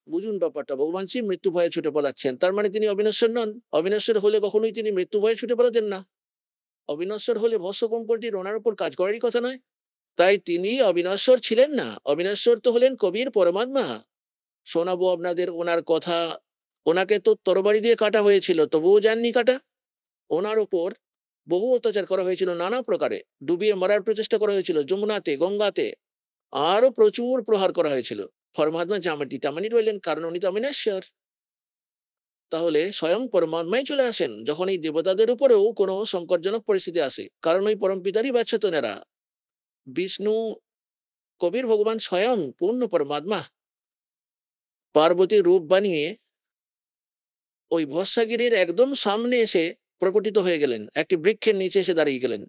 বুঝুন ব্যাপারটা, ভগবান শিব মৃত্যু ভয়ে ছুটে পালাচ্ছেন, তার মানে তিনি অবিনশ্বর নন। অবিনশ্বর হলে কখনোই তিনি মৃত্যু ভয়ে ছুটে পালাতেন না। অবিনশ্বর হলে ভস্ম কম্পনটি ওনার উপর কাজ করারই কথা নয়। তাই তিনি অবিনশ্বর ছিলেন না, অবিনশ্বর তো হলেন কবির পরমাত্মা। শোনাবো আপনাদের ওনার কথা। ওনাকে তো তরবারি দিয়ে কাটা হয়েছিল, তবুও যাননি কাটা। ওনার উপর বহু অত্যাচার করা হয়েছিল নানা প্রকারে, ডুবিয়ে মারার প্রচেষ্টা করা হয়েছিল যমুনাতে, গঙ্গাতে, আরো প্রচুর প্রহার করা হয়েছিল। পরমাত্মা জামাটি তামানি রইলেন, কারণ উনি তো অবিনশ্বর। তাহলে স্বয়ং পরমাত্মাই চলে আসেন যখন এই দেবতাদের উপরেও কোনো সংকটজনক পরিস্থিতি আসে, কারণ ওই পরম পিতারই বাচ্চা তো এনারা। বিষ্ণু কবির ভগবান স্বয়ং পূর্ণ পরমাত্মা পার্বতীর রূপ বানিয়ে ওই ভস্মাগিরির একদম সামনে এসে প্রকটিত হয়ে গেলেন, একটি বৃক্ষের নিচে এসে দাঁড়িয়ে গেলেন।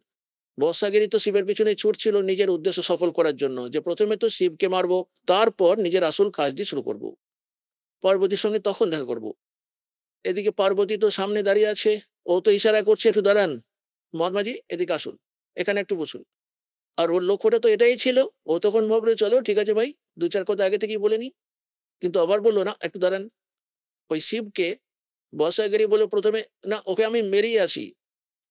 ভস্মাগিরি তো শিবের পিছনে ছুটছিল নিজের উদ্দেশ্য সফল করার জন্য, যে প্রথমে তো শিবকে মারবো, তারপর নিজের আসল কাজটি শুরু করব, পার্বতীর সঙ্গে তখন দেখা করব। এদিকে পার্বতী তো সামনে দাঁড়িয়ে আছে, ও তো ইশারা করছে একটু দাঁড়ান, মহাত্মাজি এদিকে আসুন, এখানে একটু বসুন। আর ওর লক্ষ্যটা তো এটাই ছিল। ও তখন ভাবলো চলো ঠিক আছে ভাই, দু চার কথা আগে থেকেই বলে নি। কিন্তু আবার বললো না একটু দাঁড়ান। ওই শিবকে বর্ষাগিরি বলে প্রথমে, না ওকে আমি মেরেই আসি।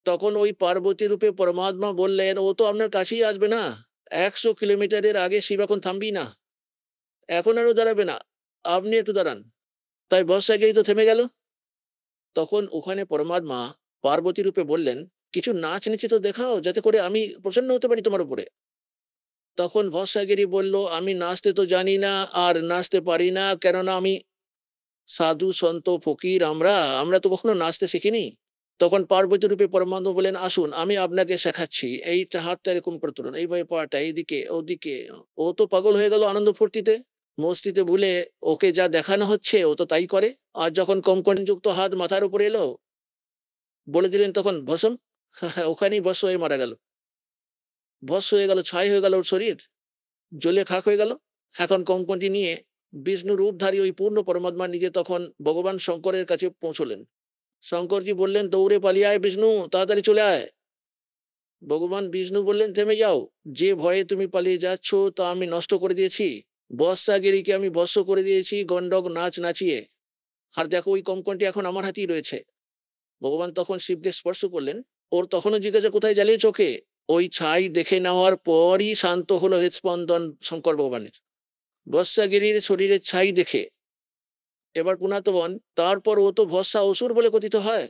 তখন ওই পার্বতী রূপে পরমাত্মা বললেন, ও তো আপনার কাছেই আসবে না, 100 কিলোমিটারের আগে শিব এখন থামবি না, এখন আরো দাঁড়াবে না, আপনি একটু দাঁড়ান। তাই বর্ষাগিরি তো থেমে গেল। তখন ওখানে পরমাত্মা পার্বতী রূপে বললেন, কিছু নাচ নেচে তো দেখাও, যাতে করে আমি প্রসন্ন হতে পারি তোমার উপরে। তখন ভস্মাগিরি বলল, আমি নাচতে তো জানি না, আর নাচতে পারি না, কেননা আমি সাধু সন্ত ফকির, আমরা আমরা তো কখনো নাচতে শিখিনি। তখন পার্বতী রূপে পরমাত্মা বলেন, আসুন আমি আপনাকে শেখাচ্ছি, এইটা হাতটা এরকম করে তুলুন, এইভাবে পাটা এইদিকে ওদিকে। ও তো পাগল হয়ে গেল আনন্দ ফুর্তিতে, মস্তিতে ভুলে ওকে যা দেখানো হচ্ছে ও তো তাই করে। আর যখন কঙ্কন যুক্ত হাত মাথার উপরে এলো, বলে দিলেন তখন ভসম, ওখানেই ভস্ম হয়ে মারা গেল। ভস্ম হয়ে গেল, ছাই হয়ে গেল ওর শরীর, জ্বলে খাক হয়ে গেল। এখন কঙ্কনটি নিয়ে বিষ্ণু রূপধারী ওই পূর্ণ পরমাত্মা নিজে তখন ভগবান শঙ্করের কাছে পৌঁছলেন। শঙ্করজি বললেন, দৌড়ে পালিয়ে আয় বিষ্ণু, তাড়াতাড়ি চলে আয়। ভগবান বিষ্ণু বললেন, থেমে যাও, যে ভয়ে তুমি পালিয়ে যাচ্ছ তা আমি নষ্ট করে দিয়েছি। বর্ষাগিরিকে আমি বর্ষ করে দিয়েছি গন্ডক নাচ নাচিয়ে। আর দেখো ওই কঙ্কনটি এখন আমার হাতেই রয়েছে। ভগবান তখন শিবকে স্পর্শ করলেন। ওর তখনও জিজ্ঞাসা, কোথায় জ্বালিয়ে চোখে? ওই ছাই দেখে নেওয়ার পরই শান্ত হলো হৃৎস্পন্দন শঙ্কর ভগবানের, বর্ষাগিরির শরীরের ছাই দেখে। এবার পুনাতবন, তারপর ও তো ভস্মা অসুর বলে কথিত হয়,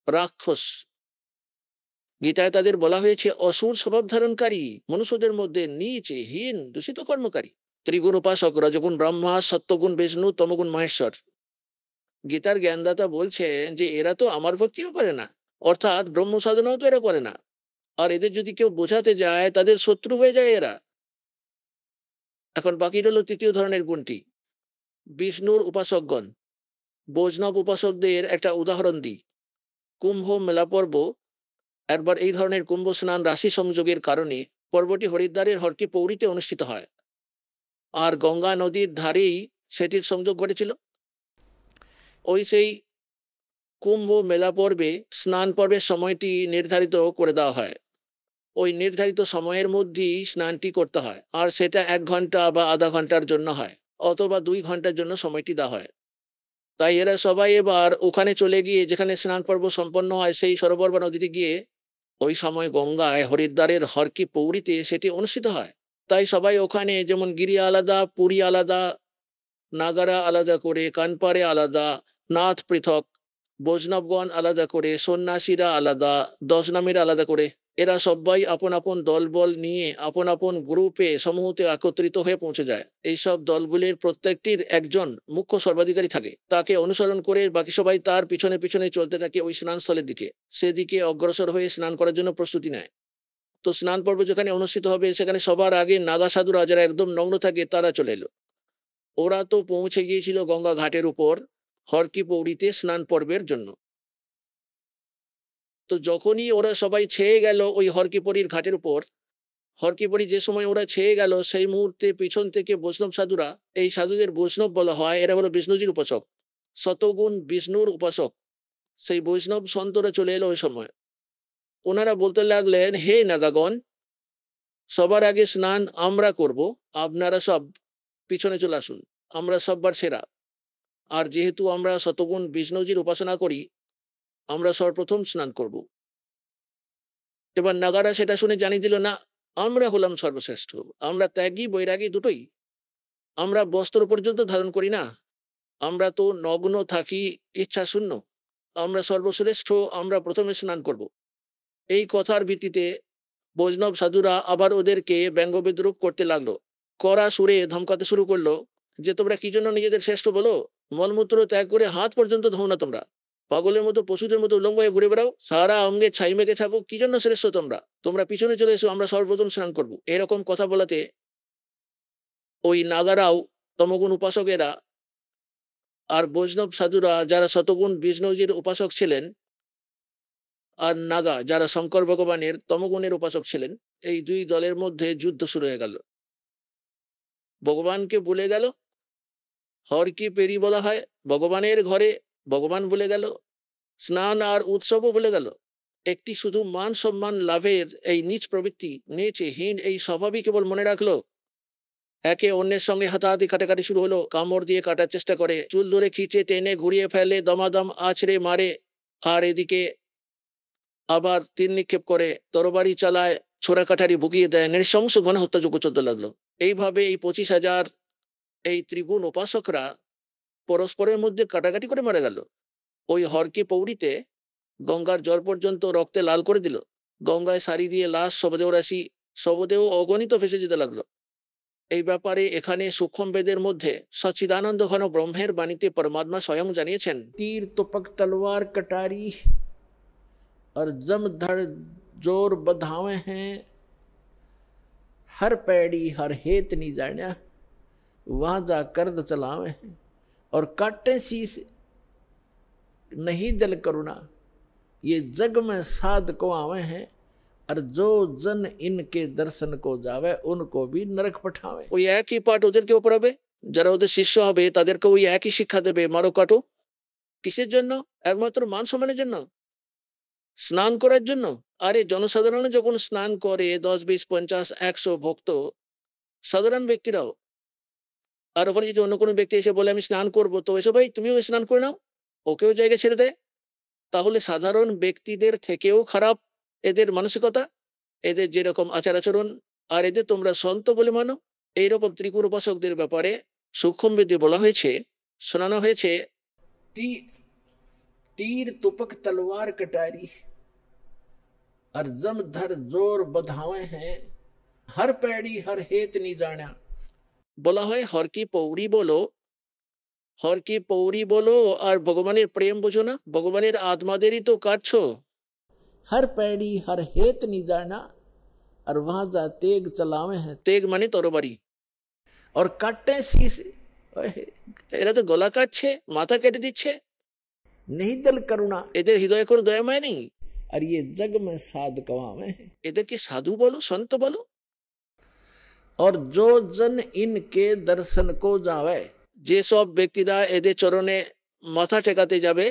রাক্ষস। গীতায় তাদের বলা হয়েছে অসুর স্বভাব ধারণকারী, মনুষ্যদের মধ্যে নিচে হীন দূষিত কর্মকারী, ত্রিগুণ উপাসক, রজগুণ ব্রহ্মা, সত্যগুণ বিষ্ণু, তমগুণ মহেশ্বর। গীতার জ্ঞানদাতা বলছেন যে এরা তো আমার ভক্তিও করে না, অর্থাৎ ব্রহ্ম সাধনাও তো এরা করে না। আর এদের যদি কেউ বোঝাতে যায় তাদের শত্রু হয়ে যায় এরা। এখন বাকি রইল তৃতীয় ধরনের গুণটি, বিষ্ণুর উপাসকগণ। বৈষ্ণব উপাসকদের একটা উদাহরণ দিই। কুম্ভ মেলা পর্ব, একবার এই ধরনের কুম্ভ স্নান রাশি সংযোগের কারণে পর্বটি হরিদ্বারের হরকি পৌরীতে অনুষ্ঠিত হয়, আর গঙ্গা নদীর ধারেই সেটির সংযোগ ঘটেছিল। ওই সেই কুম্ভ মেলা পর্বে স্নান পর্বের সময়টি নির্ধারিত করে দেওয়া হয়। ওই নির্ধারিত সময়ের মধ্যেই স্নানটি করতে হয়, আর সেটা 1 ঘন্টা বা আধা ঘন্টার জন্য হয়, অথবা 2 ঘন্টার জন্য সময়টি দেওয়া হয়। তাই এরা সবাই এবার ওখানে চলে গিয়ে, যেখানে স্নান পর্ব সম্পন্ন হয় সেই সরোবর বা নদীতে গিয়ে, ওই সময় গঙ্গায় হরিদ্বারের হরকি পৌরীতে সেটি অনুষ্ঠিত হয়। তাই সবাই ওখানে, যেমন গিরি আলাদা, পুরী আলাদা, নাগারা আলাদা করে, কানপাড়ে আলাদা, নাথ পৃথক, বৈষ্ণবগণ আলাদা করে, সন্ন্যাসীরা আলাদা, দশনামীরা আলাদা করে, এরা সবাই আপন আপন দলবল নিয়ে আপন আপন গ্রুপে সমূহতে একত্রিত হয়ে পৌঁছে যায়। এইসব দলগুলির প্রত্যেকটির একজন মুখ্য সর্বাধিকারী থাকে, তাকে অনুসরণ করে বাকি সবাই তার পিছনে পিছনে চলতে থাকে ওই স্নানস্থলের দিকে। সেদিকে অগ্রসর হয়ে স্নান করার জন্য প্রস্তুতি নেয়। তো স্নান পর্ব যেখানে অনুষ্ঠিত হবে সেখানে সবার আগে নাগা সাধুরা, যারা একদম নগ্ন থাকে, তারা চলে এলো। ওরা তো পৌঁছে গিয়েছিল গঙ্গা ঘাটের উপর হরকি পৌরীতে স্নান পর্বের জন্য। তো যখনই ওরা সবাই ছেয়ে গেল ওই হরকিপরির ঘাটের উপর, হরকিপরি যে সময় ওরা ছেয়ে গেল, সেই মুহূর্তে পিছন থেকে বৈষ্ণব সাধুরা, এই সাধুদের বৈষ্ণব বলা হয়, এরা হলো বিষ্ণুজির উপাসক, শতগুণ বিষ্ণুর উপাসক, সেই বৈষ্ণব সন্তরা চলে এলো ওই সময়। ওনারা বলতে লাগলেন, হে নাগাগণ, সবার আগে স্নান আমরা করব, আপনারা সব পিছনে চলে আসুন। আমরা সববার সেরা। আর যেহেতু আমরা শতগুণ বিষ্ণুজির উপাসনা করি, আমরা সর্বপ্রথম স্নান করব। এবার নাগারা সেটা শুনে জানিয়ে দিল, না, আমরা হলাম সর্বশ্রেষ্ঠ, আমরা ত্যাগী বৈরাগী দুটোই, আমরা বস্ত্র পর্যন্ত ধারণ করি না, আমরা তো নগ্ন থাকি, ইচ্ছা শূন্য, আমরা সর্বশ্রেষ্ঠ, আমরা প্রথমে স্নান করব। এই কথার ভিত্তিতে বৈষ্ণব সাধুরা আবার ওদেরকে ব্যঙ্গ বিদ্রুপ করতে লাগলো, কড়া সুরে ধমকাতে শুরু করলো যে তোমরা কি জন্য নিজেদের শ্রেষ্ঠ বলো, মলমূত্র ত্যাগ করে হাত পর্যন্ত ধোও না তোমরা, পাগলের মতো পশুদের মতো উলঙ্গ হয়ে ঘুরে বেড়াও, সারা অঙ্গে ছাই মেঘে থাকো, কি জন্য শ্রেষ্ঠ তোমরা, তোমরা পিছনে চলে এসো, আমরা সর্বপ্রথম স্নান করবো। এরকম কথা বলাতে ওই নাগারাও, তমগুণ উপাসকেরা আর বৈষ্ণব সাধুরা যারা শতগুণ বিষ্ণুজির উপাসক ছিলেন, আর নাগা যারা শঙ্কর ভগবানের তমগুণের উপাসক ছিলেন, এই দুই দলের মধ্যে যুদ্ধ শুরু হয়ে গেল। ভগবানকে ভুলে গেল, হর কি পেরি বলা হয়, ভগবানের ঘরে ভগবান ভুলে গেল, স্নান আর উৎসবও ভুলে গেল। একটি শুধু মান সম্মান লাভের এই নিজ প্রবৃত্তি, নেচেহীন এই স্বভাবই কেবল মনে রাখলো। একে অন্যের সঙ্গে হাতাহাতি কাটাকাটি শুরু হলো, কামড় দিয়ে কাটার চেষ্টা করে, চুল ধরে খিচে টেনে ঘুরিয়ে ফেলে, দমাদম আছড়ে মারে, আর এদিকে আবার তীর নিক্ষেপ করে, তরবারি চালায়, ছোড়া কাঠারি ভুগিয়ে দেয়, নৃশংস গণহত্যাযজ্ঞ চলতে লাগলো। এইভাবে এই 25,000 এই ত্রিগুণ উপাসকরা পরস্পরের মধ্যে কাটাকাটি করে মারা গেল। ওই হরকে পৌরিতে গঙ্গার জল পর্যন্ত রক্তে লাল করে দিল। গঙ্গায় সারি দিয়ে লাশ শবদেহ রাশি, শবদেহ অগণিত ভেসে যেতে লাগলো। এই ব্যাপারে এখানে সূক্ষ্ম বেদের মধ্যে সচ্চিদানন্দ ঘন ব্রহ্মের বাণীতে পরমাত্মা স্বয়ং জানিয়েছেন, তীর তোপক তলোয়ার কটারি और जम धड़ जोर बधावे हैं, हर पैड़ी हर हेत नहीं जान्या, वहां जा कर्द चलावे हैं, और काटे शीस नहीं दिल करुणा, ये जग में साध को आवे हैं, और जो जन इनके दर्शन को जावे उनको भी नरक पठावे। ওই একই পাঠ ওদেরকে পড়াবে, যারা ওদের শিষ্য হবে তাদেরকে ওই একই শিক্ষা দেবে, মারো কাটো। কিসের জন্য? একমাত্র মান সম্মানের জন্য, স্নান করার জন্য। আরে জনসাধারণ যখন স্নান করে 10, 20, 50, 100 ভক্ত, সাধারণ ব্যক্তিরাও, আর ওখানে যদি অন্য কোনো ব্যক্তি এসে বলে আমি স্নান করবো, তো এসো ভাই তুমিও স্নান করে নাও, ওকেও জায়গা ছেড়ে দেয়। তাহলে সাধারণ ব্যক্তিদের থেকেও খারাপ এদের মানসিকতা, এদের যেরকম আচার আচরণ, আর এদের তোমরা সন্ত বলে মানো। এইরকম ত্রিগুণ উপাসকদের ব্যাপারে সূক্ষ্ম বেদে বলা হয়েছে, শোনানো হয়েছে, तीर तुपक तलवार कटारी और जम धर जोर बधावे हैं, हर पैड़ी हर हेत नहीं जाना। বলা হয় হর কি পৌরি বলো, হর কি পৌরি বলো, আর ভগবানের প্রেম বোঝো না, ভগবানের আত্মাদেরই তো কাটছো। हर पैड़ी हर हेत नहीं जाना, और वहां जा तेग चलावे हैं, तेग মানে তরবারি, और काटे शीश, এরা তো গলা কাটছে, মাথা কেটে দিচ্ছে, नहीं दिल करुणा, এদের হৃদয়ে কোনো দয়াময় নেই, আর ये जग में साध कवावे हैं, এদেরকে সাধু বলো, সন্ত বলো। और जो जन इनके दर्शन को जावे, যে সব ব্যক্তিরা এদের চরণে মাথা ঠেকাতে যাবে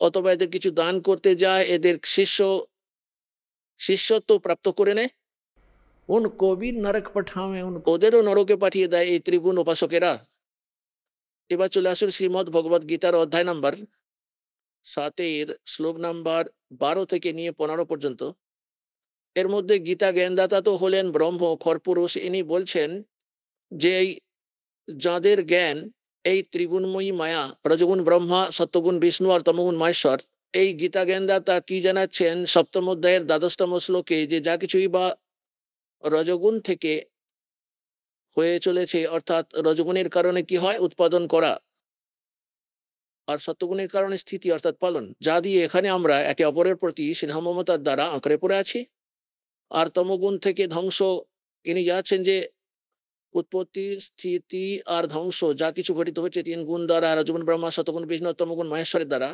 অথবা এদের কিছু দান করতে যায়, এদের শিষ্যত্ব প্রাপ্ত করে নেয়, उनको भी नरक पठावे, ওদেরও নরকে পাঠিয়ে দেয় এই ত্রিগুণ উপাসকেরা। এবার চলে আসুন শ্রীমদ্ ভগবদ গীতার অধ্যায় নাম্বার 7 শ্লোক নাম্বার 12 থেকে নিয়ে 15 পর্যন্ত। এর মধ্যে গীতা জ্ঞানদাতা তো হলেন ব্রহ্ম খরপুরুষ, ইনি বলছেন যে যাদের জ্ঞান এই ত্রিগুণময়ী মায়া, রজগুণ ব্রহ্মা, সত্যগুণ বিষ্ণু আর তমগুণ মহেশ্বর, এই গীতা জ্ঞানদাতা কি জানাচ্ছেন সপ্তম অধ্যায়ের 12তম শ্লোকে, যে যা কিছুই বা রজগুণ থেকে হয়ে চলেছে, অর্থাৎ রজগুণের কারণে কি হয়, উৎপাদন করা, আর সত্যগুণের কারণে স্থিতি অর্থাৎ পালন, যা দিয়ে এখানে আমরা একে অপরের প্রতি স্নেহ মমতার দ্বারা আঁকড়ে পড়ে আছি। আর তমগুণ থেকে ধ্বংস, ইনি যাচ্ছেন যে উৎপত্তি স্থিতি আর ধ্বংস যা কিছু ঘটিত হচ্ছে 3 গুণ দ্বারা, রজগুণ ব্রহ্মা, সত্যগুণ বিষ্ণু, তমগুণ মহেশ্বরের দ্বারা,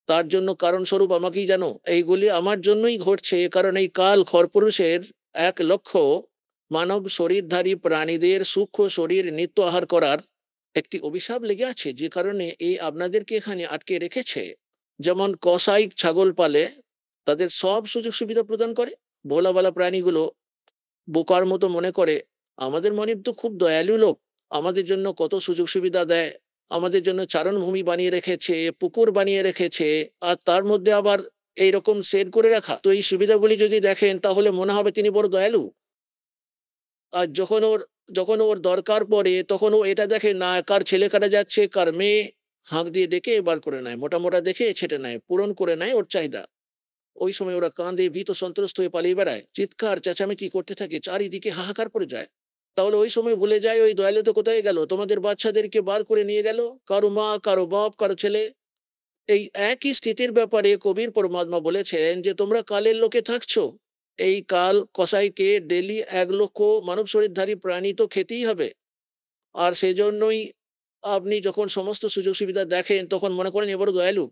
তার জন্য কারণ স্বরূপ আমাকেই জানো, এইগুলি আমার জন্যই ঘটছে। কারণ এই কাল খরপুরুষের 1 লক্ষ মানব শরীরধারী প্রাণীদের সূক্ষ্ম শরীর নিত্য আহার করার একটি অভিশাপ লেগে আছে, যে কারণে এই আপনাদেরকে এখানে আটকে রেখেছে। যেমন কসাই ছাগল পালে, তাদের সব সুযোগ সুবিধা প্রদান করে, ভোলাবালা প্রাণীগুলো বোকার মতো মনে করে আমাদের মনিব তো খুব দয়ালু লোক, আমাদের জন্য কত সুযোগ সুবিধা দেয়, আমাদের জন্য চারণভূমি বানিয়ে রেখেছে, পুকুর বানিয়ে রেখেছে, আর তার মধ্যে আবার এইরকম সেট করে রাখা। তো এই সুবিধাগুলি যদি দেখেন তাহলে মনে হবে তিনি বড় দয়ালু। আর যখন ওর দরকার পড়ে তখন ও এটা দেখে না কার ছেলে কাটা যাচ্ছে, কার মেয়ে হাঁক দিয়ে ডেকে বার করে নেয়, মোটা মোটা দেখে ছেটে নেয়, পূরণ করে নেয় ওর চাহিদা। ওই সময় ওরা কাঁদে, ভীত সন্ত্রস্ত হয়ে পালিয়ে বেড়ায়, চিৎকার চেঁচামেচি করতে থাকে, চারিদিকে হাহাকার পড়ে যায়। তাহলে ওই সময় ভুলে যায় ওই দয়ালু তো কোথায় গেল, তোমাদের বাচ্চাদেরকে বার করে নিয়ে গেল, কারো মা, কারো বাপ, কারো ছেলে। এই একই স্থিতির ব্যাপারে কবির পরমাত্মা বলেছেন যে তোমরা কালের লোকে থাকছো, এই কাল কসাইকে ডেলি 1 লক্ষ মানব শরীরধারী প্রাণী তো খেতেই হবে। আর সেজন্যই আপনি যখন সমস্ত সুযোগ সুবিধা দেখেন তখন মনে করেন এ বড় দয়ালু,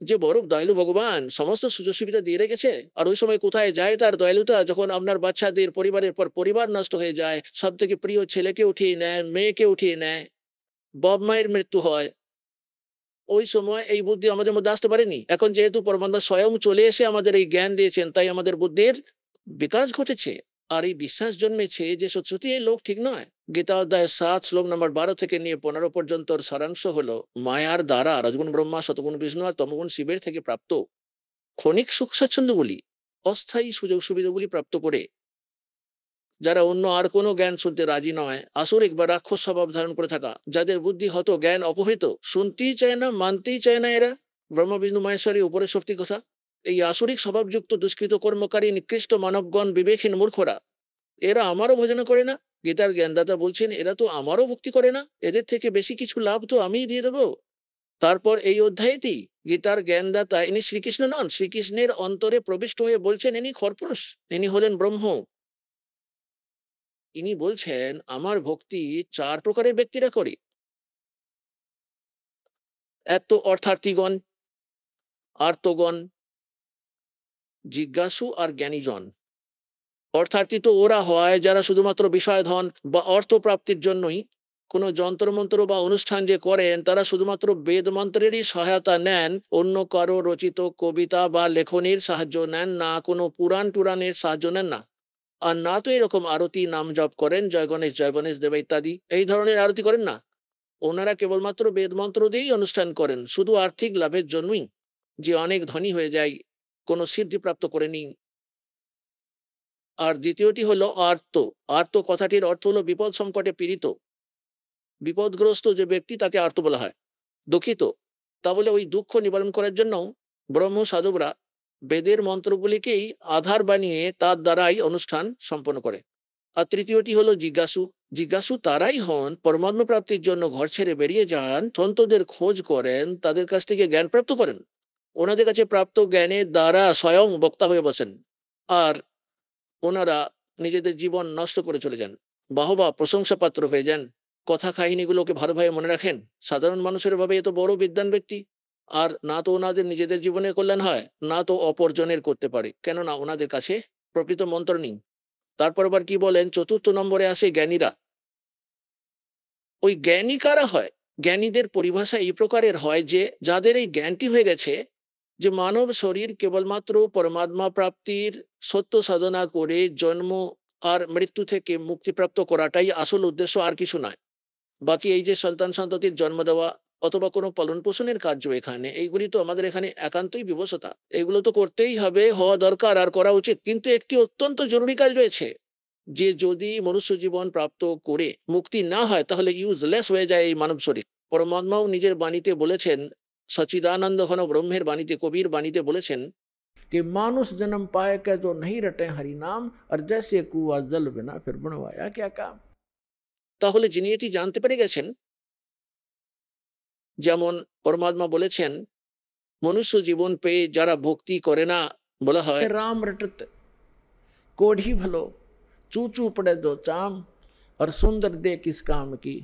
যে বড় দয়ালু ভগবান সমস্ত সুযোগ সুবিধা দিয়ে রেখেছে। আর ওই সময় কোথায় যায় তার দয়ালুতা, যখন আপনার বাচ্চাদের পরিবারের পর পরিবার নষ্ট হয়ে যায়, সব থেকে প্রিয় ছেলেকে উঠিয়ে নেয়, মেয়েকে উঠিয়ে নেয়, বাপ মায়ের মৃত্যু হয়, ওই সময় এই বুদ্ধি আমাদের মধ্যে আসতে পারেনি। এখন যেহেতু পরমাত্মা স্বয়ং চলে এসে আমাদের এই জ্ঞান দিয়েছেন, তাই আমাদের বুদ্ধির বিকাশ ঘটেছে, আর এই বিশ্বাস জন্মেছে যে সত্যি এই লোক ঠিক নয়। গীতা অধ্যায় 7 শ্লোক নম্বর 12 থেকে নিয়ে 15 পর্যন্ত সারাংশ হলো মায়ার দ্বারা রজগুণ ব্রহ্মা, শতগুণ বিষ্ণু আর তমগুণ শিবের থেকে প্রাপ্ত ক্ষণিক সুখ স্বাচ্ছন্দ্যগুলি, অস্থায়ী সুযোগ সুবিধাগুলি প্রাপ্ত করে যারা অন্য আর কোনো জ্ঞান শুনতে রাজি নয়, আসরিক বা রাক্ষস স্বভাব ধারণ করে থাকা, যাদের বুদ্ধি হত জ্ঞান অপহৃত, শুনতেই চায় না, মানতেই চায় না এরা ব্রহ্ম বিষ্ণু মহেশ্বরী উপরের শক্তির কথা। এই আসরিক স্বভাবযুক্ত দুষ্কৃত কর্মকারী নিকৃষ্ট মানবগণ, বিবেকহীন মূর্খরা, এরা আমারও ভোজনা করে না। গীতার জ্ঞানদাতা বলছেন এরা তো আমারও ভক্তি করে না, এদের থেকে বেশি কিছু লাভ তো আমিই দিয়ে দেবো। তারপর এই অধ্যায়টি গীতার জ্ঞানদাতা ইনি শ্রীকৃষ্ণ নন, শ্রীকৃষ্ণের অন্তরে প্রবিষ্ট হয়ে বলছেন ইনি খরপুরুষ, ইনি হলেন ব্রহ্ম। ইনি বলছেন আমার ভক্তি 4 প্রকারের ব্যক্তিরা করে। এক তো অর্থার্থীগণ, আর্তগণ, জিজ্ঞাসু আর জ্ঞানীজন। অর্থার্থী তো ওরা হয় যারা শুধুমাত্র বিষয় ধন বা অর্থ প্রাপ্তির জন্যই কোনো যন্ত্রমন্ত্র বা অনুষ্ঠান যে করেন, তারা শুধুমাত্র বেদ মন্ত্রেরই সহায়তা নেন, অন্য কারো রচিত কবিতা বা লেখনীর সাহায্য নেন না, কোনো পুরাণ টুরানের সাহায্য নেন না। আর না তো এরকম আরতি নাম জপ করেন, জয় গণেশ দেব ইত্যাদি এই ধরনের আরতি করেন না। ওনারা কেবলমাত্র বেদ মন্ত্র দিয়েই অনুষ্ঠান করেন, শুধু আর্থিক লাভের জন্যই, যে অনেক ধনী হয়ে যায়, কোনো সিদ্ধি প্রাপ্ত করে নি। আর দ্বিতীয়টি হলো আর্ত। আর্ত কথাটির অর্থ হলো বিপদ সংকটে পীড়িত, বিপদগ্রস্ত যে ব্যক্তি তাকে আর্ত বলা হয়, দুঃখিত। তা বলে ওই দুঃখ নিবারণ করার জন্য ব্রহ্ম সাধকরা বেদের মন্ত্রগুলিকেই আধার বানিয়ে তার দ্বারাই অনুষ্ঠান সম্পন্ন করে। আর তৃতীয়টি হলো জিজ্ঞাসু। জিজ্ঞাসু তারাই হন পরমাত্মা প্রাপ্তির জন্য ঘর ছেড়ে বেরিয়ে যান, সন্তদের খোঁজ করেন, তাদের কাছ থেকে জ্ঞান প্রাপ্ত করেন, ওনাদের কাছে প্রাপ্ত জ্ঞানের দ্বারা স্বয়ং বক্তা হয়ে বসেন, আর ওনারা নিজেদের জীবন নষ্ট করে চলে যান, বাহবা প্রশংসা পাত্র হয়ে যান, কথা কাহিনীগুলোকে ভালোভাবে মনে রাখেন। সাধারণ মানুষের ভাবে এত বড় বিদ্বান ব্যক্তি, আর না তো ওনাদের নিজেদের জীবনের কল্যাণ হয়, না তো অপরজনের করতে পারে, কেননা ওনাদের কাছে প্রকৃত মন্ত্র নেই। তারপর আবার কি বলেন, 4র্থ নম্বরে আসে জ্ঞানীরা। ওই জ্ঞানী কারা হয়? জ্ঞানীদের পরিভাষা এই প্রকারের হয় যে যাদের এই জ্ঞানটি হয়ে গেছে যে মানব শরীর কেবলমাত্র পরমাত্মা প্রাপ্তির সত্য সাধনা করে জন্ম আর মৃত্যু থেকে মুক্তিপ্রাপ্ত করাটাই আসল উদ্দেশ্য, আর কিছু নয়। বাকি এই যে সন্তান সন্ততির জন্ম দেওয়া অথবা কোনো পালন পোষণের কার্য, এখানে এইগুলি তো আমাদের এখানে একান্তই বিবশতা, এগুলো তো করতেই হবে, হওয়া দরকার আর করা উচিত। কিন্তু একটি অত্যন্ত জরুরি কাজ রয়েছে, যে যদি মনুষ্য জীবন প্রাপ্ত করে মুক্তি না হয় তাহলে ইউজলেস হয়ে যায় এই মানব শরীর। পরমাত্মাও নিজের বাণীতে বলেছেন, সচিদানন্দ ঘন ব্রহ্মের বাণীতে, কবির বাণীতে বলেছেন कि मानुष जन्म पाए के जो नहीं रटे हरि नाम और जैसे कुआ जल बिना फिर बनवाया क्या काम। তাহলে যিনি এটি জানতে পেরে গেছেন, যেমন পরমাত্মা বলেছেন মনুষ্য জীবন পেয়ে যারা ভক্তি করে না, বলা হয় রাম রটত कोढ़ी भलो चू चू पड़े दो चाम और सुंदर दे किस काम की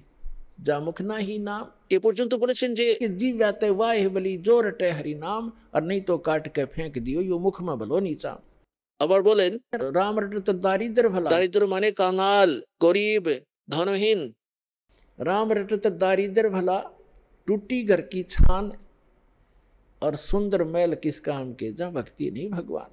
जा मुख ना ही नाम। এ পর্যন্ত বলেছেন যে जीव जाते वाह बली जो रटे हरि नाम और नहीं तो काट के फेंक दियो यो मुख में भलो नीचा। আবার বলেন রাম রটত দারিদ্র ভলা, দারিদ্র মানে কাঙাল, গরিব, ধনহীন। राम रटत दारिद्र भला टूटी घर की छान और सुंदर मैल किस काम के, जा भक्ति नहीं भगवान।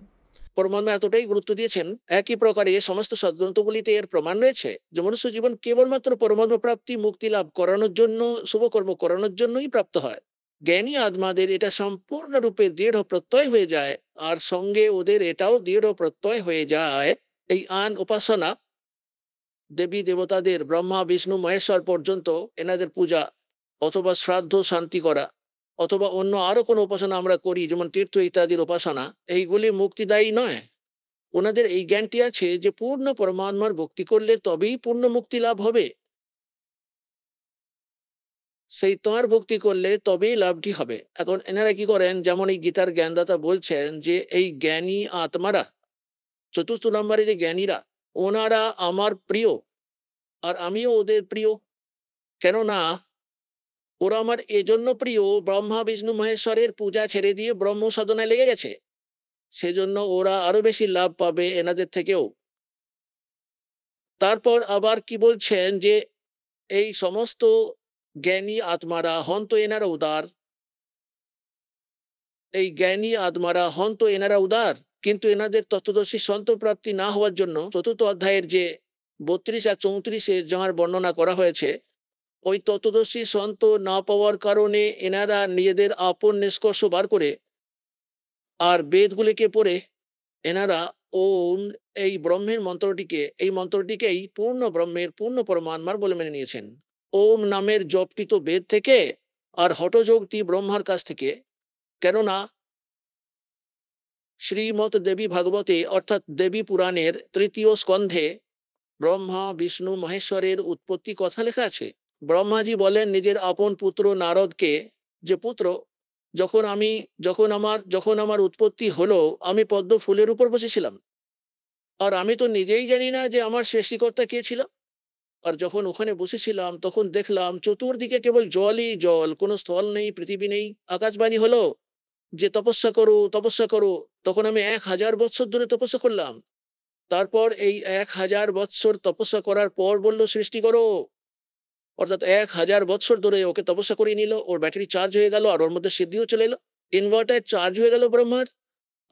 পরমাত্মা এতটাই গুরুত্ব দিয়েছেন, একই প্রকারে সমস্ত সদ্গ্রন্থগুলিতে এর প্রমাণ রয়েছে যে মনুষ্য জীবন কেবলমাত্র পরমাত্মা প্রাপ্তি, মুক্তি লাভ করানোর জন্য, শুভকর্ম করানোর জন্যই প্রাপ্ত হয়। জ্ঞানী আত্মাদের এটা সম্পূর্ণরূপে দৃঢ় প্রত্যয় হয়ে যায়, আর সঙ্গে ওদের এটাও দৃঢ় প্রত্যয় হয়ে যায় এই আন উপাসনা, দেবী দেবতাদের ব্রহ্মা বিষ্ণু মহেশ্বর পর্যন্ত এনাদের পূজা অথবা শ্রাদ্ধ শান্তি করা অথবা অন্য আরো কোনো উপাসনা আমরা করি যেমন তীর্থ ইত্যাদির উপাসনা, এইগুলি মুক্তিদায়ী নয়। ওনাদের এই জ্ঞানটি আছে যে পূর্ণ পরমাত্মার ভক্তি করলে তবেই পূর্ণ মুক্তি লাভ হবে, সেই তাঁর ভক্তি করলে তবেই লাভটি হবে। এখন এনারা কি করেন, যেমন এই গীতার জ্ঞানদাতা বলছেন যে এই জ্ঞানী আত্মারা, চতুর্থ নম্বরে যে জ্ঞানীরা, ওনারা আমার প্রিয় আর আমিও ওদের প্রিয়। কেননা ওরা আমার এজন্য প্রিয়, ব্রহ্মা বিষ্ণু মহেশ্বরের পূজা ছেড়ে দিয়ে ব্রহ্ম সাধনায় লেগে গেছে, সেজন্য ওরা আরো বেশি লাভ পাবে এনাদের থেকেও। তারপর আবার কি বলছেন যে এই সমস্ত জ্ঞানী আত্মারা হন তো এনারা উদার, এই জ্ঞানী আত্মারা হন তো এনারা উদার, কিন্তু এনাদের তত্ত্বদর্শী সন্ত প্রাপ্তি না হওয়ার জন্য চতুর্থ অধ্যায়ের যে 32 আর 34-এ যাঁর বর্ণনা করা হয়েছে, ওই তত্ত্বদর্শী সন্ত না পাওয়ার কারণে এনারা নিজেদের আপন নিষ্কর্ষ বার করে আর বেদগুলিকে পড়ে এনারা ওম, এই ব্রহ্মের মন্ত্রটিকে, এই মন্ত্রটিকেই পূর্ণ ব্রহ্মের পূর্ণ পরমাত্মার বলে মেনে নিয়েছেন। ওম নামের জপটি তো বেদ থেকে আর হঠযোগটি ব্রহ্মার কাছ থেকে। কেননা শ্রীমৎ দেবী ভাগবতে অর্থাৎ দেবী পুরাণের 3য় স্কন্ধে ব্রহ্মা বিষ্ণু মহেশ্বরের উৎপত্তি কথা লেখা আছে। ব্রহ্মাজি বলেন নিজের আপন পুত্র নারদকে যে পুত্র, যখন আমার উৎপত্তি হলো আমি পদ্ম ফুলের উপর বসেছিলাম, আর আমি তো নিজেই জানি না যে আমার সৃষ্টিকর্তা কে ছিল। আর যখন ওখানে বসেছিলাম তখন দেখলাম চতুর্দিকে কেবল জলই জল, কোনো স্থল নেই, পৃথিবী নেই। আকাশবাণী হলো যে তপস্যা করো তপস্যা করো, তখন আমি 1000 বৎসর ধরে তপস্যা করলাম। তারপর এই 1000 বৎসর তপস্যা করার পর বলল সৃষ্টি করো, অর্থাৎ 1000 বৎসর ধরে ওকে তপস্যা করিয়ে নিল, ওর ব্যাটারি চার্জ হয়ে গেল আর ওর মধ্যে সিদ্ধিও চলে এলো, ইনভার্টার চার্জ হয়ে গেল ব্রহ্মার,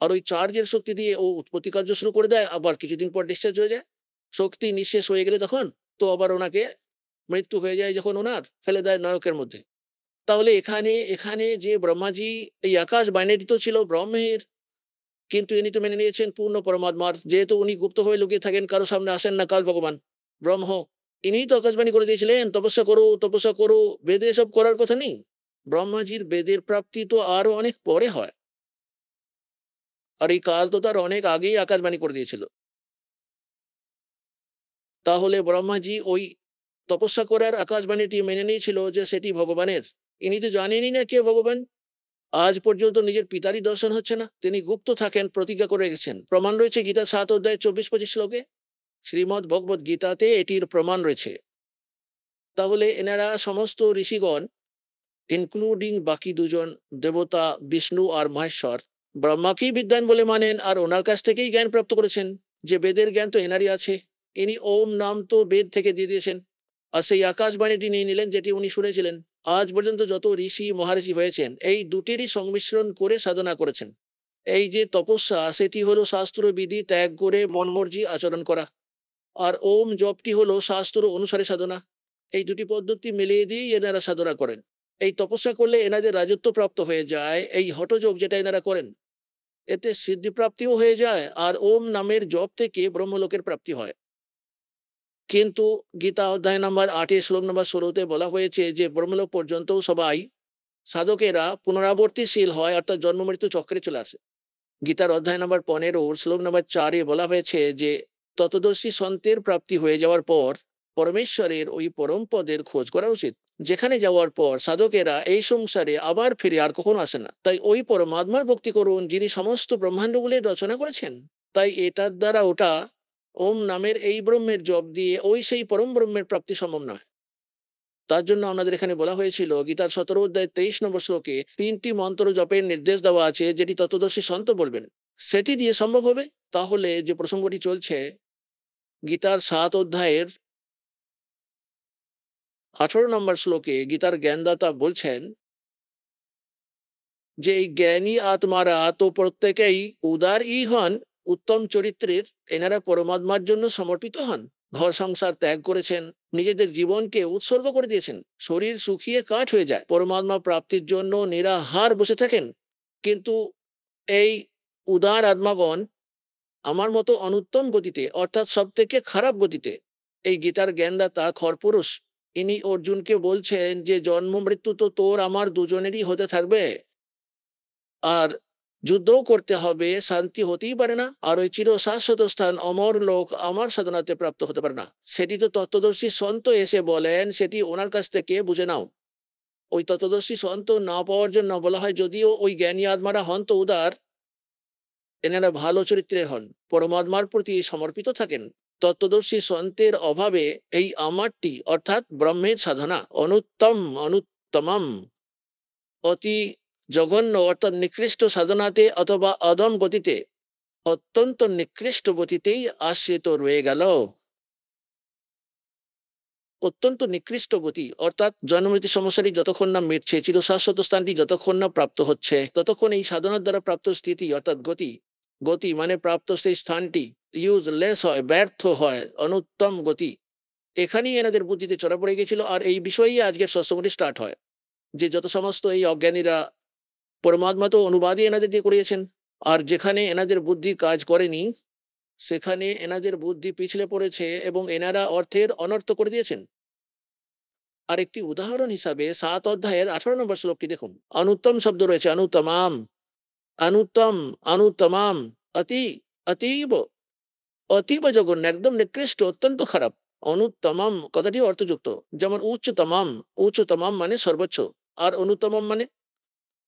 আর ওই চার্জের শক্তি দিয়ে ও উৎপত্তি কার্য শুরু করে দেয়, আবার কিছুদিন পর ডিসচার্জ হয়ে যায়। শক্তি নিঃশেষ হয়ে গেলে তখন তো আবার ওনাকে মৃত্যু হয়ে যায়, যখন ওনার ফেলে দেয় নরকের মধ্যে। তাহলে এখানে এখানে যে ব্রহ্মাজি, এই আকাশ বাণীটি তো ছিল ব্রহ্মের, কিন্তু ইনি তো মেনে নিয়েছেন পূর্ণ পরমাত্মার, যেহেতু উনি গুপ্ত হয়ে লুকিয়ে থাকেন, কারো সামনে আসেন না, কাল ভগবান ব্রহ্ম, ইনিই তো আকাশবাণী করে দিয়েছিলেন তপস্যা করো তপস্যা করো, বেদে এসব করার কথা নেই। ব্রহ্মাজির বেদের প্রাপ্তি তো আরো অনেক পরে হয়, আর এই কাল তো তার অনেক আগেই আকাশবাণী করে দিয়েছিল। তাহলে ব্রহ্মাজি ওই তপস্যা করার আকাশবাণীটি মেনে নিয়েছিল যে সেটি ভগবানের। ইনি তো জানেনই না কে ভগবান, আজ পর্যন্ত নিজের পিতারই দর্শন হচ্ছে না, তিনি গুপ্ত থাকেন, প্রতিজ্ঞা করে রেখেছেন। প্রমাণ রয়েছে গীতা 7 অধ্যায় 24-25 শ্লোকে, শ্রীমদ্ ভগবত গীতাতে এটির প্রমাণ রয়েছে। তাহলে এনারা সমস্ত ঋষিগণ, ইনক্লুডিং বাকি দুজন দেবতা বিষ্ণু আর মহেশ্বর, ব্রহ্মাকেই বিদ্বান বলে মানেন আর ওনার কাছ থেকেই জ্ঞান প্রাপ্ত করেছেন। যে বেদের জ্ঞান তো এনারই আছে, ইনি ওম নাম তো বেদ থেকে দিয়ে দিয়েছেন, আর সেই আকাশবাণীটি নিয়ে নিলেন যেটি উনি শুনেছিলেন। আজ পর্যন্ত যত ঋষি মহারিষি হয়েছেন এই দুটিরই সংমিশ্রণ করে সাধনা করেছেন। এই যে তপস্যা সেটি হলো শাস্ত্র বিধি ত্যাগ করে মনমর্জি আচরণ করা, আর ওম জপটি হলো শাস্ত্র অনুসারে সাধনা। এই দুটি পদ্ধতি মিলিয়ে দিয়েই এনারা সাধনা করেন। এই তপস্যা করলে এনাদের রাজত্ব প্রাপ্ত হয়ে যায়, এই হঠযোগ যেটা এনারা করেন এতে সিদ্ধিপ্রাপ্তিও হয়ে যায়, আর ওম নামের জপ থেকে ব্রহ্মলোকের প্রাপ্তি হয়। কিন্তু গীতা অধ্যায় নম্বর 8 শ্লোক নম্বর 16-তে বলা হয়েছে যে ব্রহ্মলোক পর্যন্ত সবাই সাধকেরা পুনরাবর্তিশীল হয়, অর্থাৎ জন্ম মৃত্যু চক্রে চলে আসে। গীতার অধ্যায় নম্বর 15 শ্লোক নম্বর 4-এ বলা হয়েছে যে ততদর্শী সন্তের প্রাপ্তি হয়ে যাওয়ার পর পরমেশ্বরের ওই পরম পদের খোঁজ করা উচিত, যেখানে যাওয়ার পর সাধকেরা এই সংসারে আবার ফিরে আর কখনো আসে না। তাই ওই পরমাত্মার ভক্তি করুন যিনি সমস্ত ব্রহ্মাণ্ডগুলির রচনা করেছেন। তাই এটার দ্বারা ওটা ওম নামের এই ব্রহ্মের জপ দিয়ে ওই সেই পরম ব্রহ্মের প্রাপ্তি সম্ভব নয়। তার জন্য আমাদের এখানে বলা হয়েছিল গীতার 17 অধ্যায় 23 নম্বর শ্লোকে 3টি মন্ত্র জপের নির্দেশ দেওয়া আছে, যেটি তত্ত্বদর্শী সন্ত বলবেন, সেটি দিয়ে সম্ভব হবে। তাহলে যে প্রসঙ্গটি চলছে গীতার 7 অধ্যায়ের 18 নম্বর শ্লোকে গীতার জ্ঞানদাতা বলছেন যে এই জ্ঞানী আত্মারা তো প্রত্যেকেই উদারই হন, উত্তম চরিত্রের এনারা পরমাত্মার জন্য সমর্পিত হন, ঘর সংসার ত্যাগ করেছেন, নিজেদের জীবনকে উৎসর্গ করে দিয়েছেন, শরীর শুকিয়ে কাঠ হয়ে যায়, পরমাত্মা প্রাপ্তির জন্য নিরাহার বসে থাকেন। কিন্তু এই উদার আত্মাগণ আমার মতো অনুত্তম গতিতে, অর্থাৎ সব থেকে খারাপ গতিতে, এই গীতার জ্ঞানদাতা খরপুরুষ ইনি অর্জুনকে বলছেন যে জন্ম মৃত্যু তো তোর আমার দুজনেরই হতে থাকবে, আর যুদ্ধও করতে হবে, শান্তি হতেই পারে না, আর ওই চির শাশ্বত স্থান অমর লোক আমার সাধনাতে প্রাপ্ত হতে পারে না। সেটি তো তত্ত্বদর্শী সন্ত এসে বলেন, সেটি ওনার কাছ থেকে বুঝে নাও। ওই তত্ত্বদর্শী সন্ত না পাওয়ার জন্য বলা হয়, যদিও ওই জ্ঞানী আত্মারা হন তো উদার, এনারা ভালো চরিত্রের হন, পরমাত্মার প্রতি সমর্পিত থাকেন, তত্ত্বদর্শী সন্তের অভাবে এই আমারটি অর্থাৎ ব্রহ্মের সাধনা অনুত্তমম অতি জঘন্য অর্থাৎ নিকৃষ্ট সাধনাতে অথবা অধম গতিতে, অত্যন্ত নিকৃষ্ট গতিতেই আশ্রিত রয়ে গেল। অত্যন্ত নিকৃষ্ট গতি অর্থাৎ জন্মমৃত্যু সমস্যাটি যতক্ষণ না মিটছে, চিরশাশ্বত স্থানটি যতক্ষণ না প্রাপ্ত হচ্ছে, ততক্ষণ এই সাধনার দ্বারা প্রাপ্ত স্থিতি অর্থাৎ গতি মানে প্রাপ্ত সেই স্থানটি ইউজলেস হয়, ব্যর্থ হয়, অনুত্তম গতি। এখানেই এনাদের বুদ্ধিতে চড়া পড়ে গেছিল। আর এই বিষয়েই আজকের সৎসঙ্গটি স্টার্ট হয়, যে যত সমস্ত এই অজ্ঞানীরা পরমাত্মা তো অনুবাদই এনাদের দিয়ে করিয়েছেন, আর যেখানে এনাদের বুদ্ধি কাজ করেনি সেখানে এনাদের বুদ্ধি পিছলে পড়েছে এবং এনারা অর্থের অনর্থ করে দিয়েছেন। আর একটি উদাহরণ হিসাবে 7 অধ্যায়ের 18 নম্বর শ্লোকটি দেখুন। অনুত্তম শব্দ রয়েছে, অনুত্তমাম, অনুত্তম, অনুত্তমাম, অতি, অতীব, অতীব জঘন্য, একদম নিকৃষ্ট, অত্যন্ত খারাপ। অনুত্তমাম কথাটি অর্থযুক্ত, যেমন উচ্চতমাম, উচ্চতমাম মানে সর্বোচ্চ, আর অনুত্তমম মানে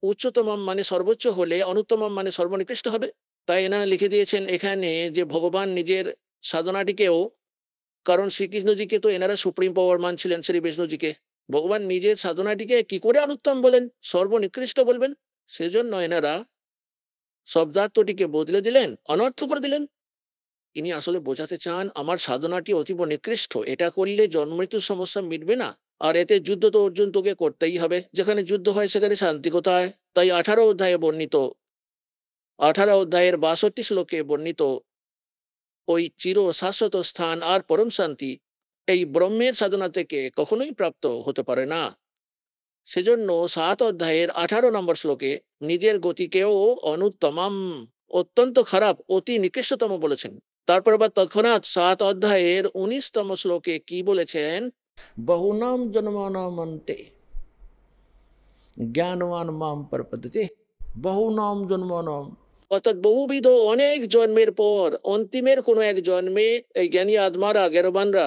উচ্চতমম মানে সর্বোচ্চ হলে অনুত্তমম মানে সর্বনিকৃষ্ট হবে। তাই এনারা লিখে দিয়েছেন এখানে যে ভগবান নিজের সাধনাটিকেও, কারণ শ্রীকৃষ্ণজিকে তো এনারা সুপ্রিম পাওয়ার মানছিলেন, শ্রী বিষ্ণুজিকে, ভগবান নিজের সাধনাটিকে কি করে অনুত্তম বলেন, সর্বনিকৃষ্ট বলবেন? সেজন্য এনারা শব্দার্থটিকে বদলে দিলেন, অনর্থ করে দিলেন। ইনি আসলে বোঝাতে চান আমার সাধনাটি অতীব নিকৃষ্ট, এটা করলে জন্মমৃত্যুর সমস্যা মিটবে না, আর এতে যুদ্ধ তো অর্জুন তোকে করতেই হবে, যেখানে যুদ্ধ হয় সেখানে শান্তি কোথায়? তাই 18 অধ্যায়ে বর্ণিত, 18 অধ্যায়ের 62 শ্লোকে বর্ণিত ওই চির শাশ্বত স্থান আর পরম শান্তি এই ব্রহ্মের সাধনা থেকে কখনোই প্রাপ্ত হতে পারে না। সেজন্য 7 অধ্যায়ের 18 নম্বর শ্লোকে নিজের গতিকেও অনুত্তমম, অত্যন্ত খারাপ, অতি নিকৃষ্টতম বলেছেন। তারপর আবার তৎক্ষণাৎ 7 অধ্যায়ের 19তম শ্লোকে কি বলেছেন? বহুনাম জন্মানাম অন্তে জ্ঞানবান মাম প্রপদ্যতে, বহুনাম জন্মানাম অর্থাৎ বহুবিধ অনেক জন্মের পর অন্তিমের কোনো এক জন্মে এই জ্ঞানী আত্মারা, জ্ঞানবানরা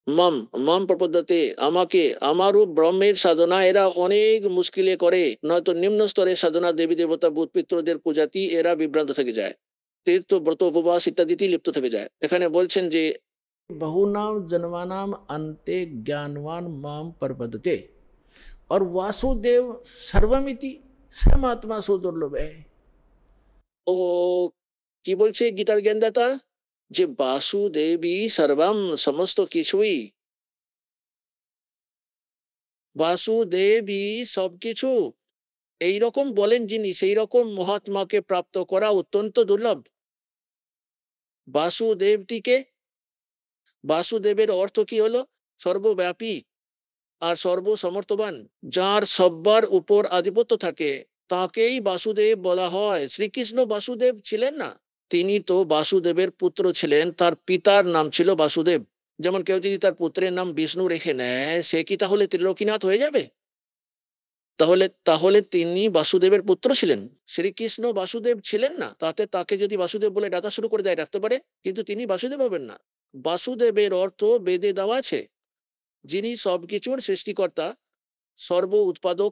মাম মাম প্রপদ্যতে আমাকে, আমারও ব্রহ্মের সাধনা এরা অনেক মুশকিলে করে, নয়তো নিম্ন স্তরের সাধনা দেবী দেবতা ভূত পিতৃদের পূজাতি এরা বিভ্রান্ত থেকে যায়, তীর্থ ব্রত উপবাস ইত্যাদিতেই লিপ্ত থেকে যায়। এখানে বলছেন যে বহুনাম জন্মানাম अन्ते ज्ञानवान माम प्रपद्यते और वासुदेव सर्वमिति समात्मा सो दुर्लभ है। ও কি বলছে গীতার জ্ঞানদাতা? যে বাসুদেবী সর্বম, সমস্ত কিছুই, বাসুদেবী সবকিছু, এইরকম বলেন যিনি, সেই রকম মহাত্মাকে প্রাপ্ত করা অত্যন্ত দুর্লভ। বাসুদেবটিকে, বাসুদেবের অর্থ কি হলো? সর্বব্যাপী আর সর্বসমর্থবান, যার সব্বার উপর আধিপত্য থাকে, তাকেই বাসুদেব বলা হয়। শ্রীকৃষ্ণ বাসুদেব ছিলেন না, তিনি তো বাসুদেবের পুত্র ছিলেন, তার পিতার নাম ছিল বাসুদেব। যেমন কেউ যদি তার পুত্রের নাম বিষ্ণু রেখে নেয়, সে কি তাহলে ত্রিলোকীনাথ হয়ে যাবে? তাহলে তাহলে তিনি বাসুদেবের পুত্র ছিলেন, শ্রীকৃষ্ণ বাসুদেব ছিলেন না। তাতে তাকে যদি বাসুদেব বলে ডাকা শুরু করে দেয়, ডাকতে পারে, কিন্তু তিনি বাসুদেব হবেন না। বাসুদেবের অর্থ বেদে দেওয়া আছে, যিনি সবকিছুর সৃষ্টিকর্তা, সর্ব উৎপাদক,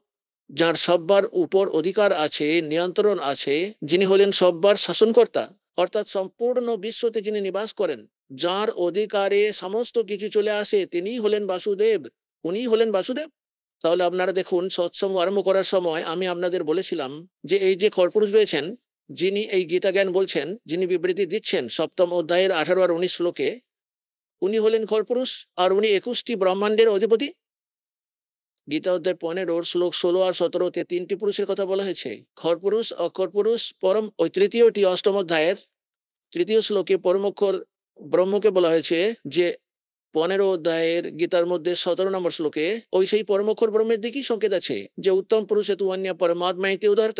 যার সব্বার উপর অধিকার আছে, নিয়ন্ত্রণ আছে, যিনি হলেন সব্বার শাসনকর্তা, অর্থাৎ সম্পূর্ণ বিশ্বতে যিনি নিবাস করেন, যার অধিকারে সমস্ত কিছু চলে আসে, তিনিই হলেন বাসুদেব, উনিই হলেন বাসুদেব। তাহলে আপনারা দেখুন, সৎসঙ্গ আরম্ভ করার সময় আমি আপনাদের বলেছিলাম যে এই যে খরপুরুষ রয়েছেন, যিনি এই গীতা জ্ঞান বলছেন, যিনি বিবৃতি দিচ্ছেন 7ম অধ্যায়ের 18 আর 19 শ্লোকে, উনি হলেন খরপুরুষ, আর উনি 21টি ব্রহ্মাণ্ডের অধিপতি। গীতা অধ্যায় 15 শ্লোক 16 আর 17তে 3টি পুরুষের কথা বলা হয়েছে, খরপুরুষ, অক্ষরপুরুষ, পরম, ওই তৃতীয়টি 8ম অধ্যায়ের তৃতীয় শ্লোকে পরমক্ষর ব্রহ্মকে বলা হয়েছে যে 15 অধ্যায়ের গীতার মধ্যে 17 নম্বর শ্লোকে ওই সেই পরমক্ষর ব্রহ্মের দিকেই সংকেত আছে যে উত্তম পুরুষ তু অন্য পরমাত্মা ইতি উদারত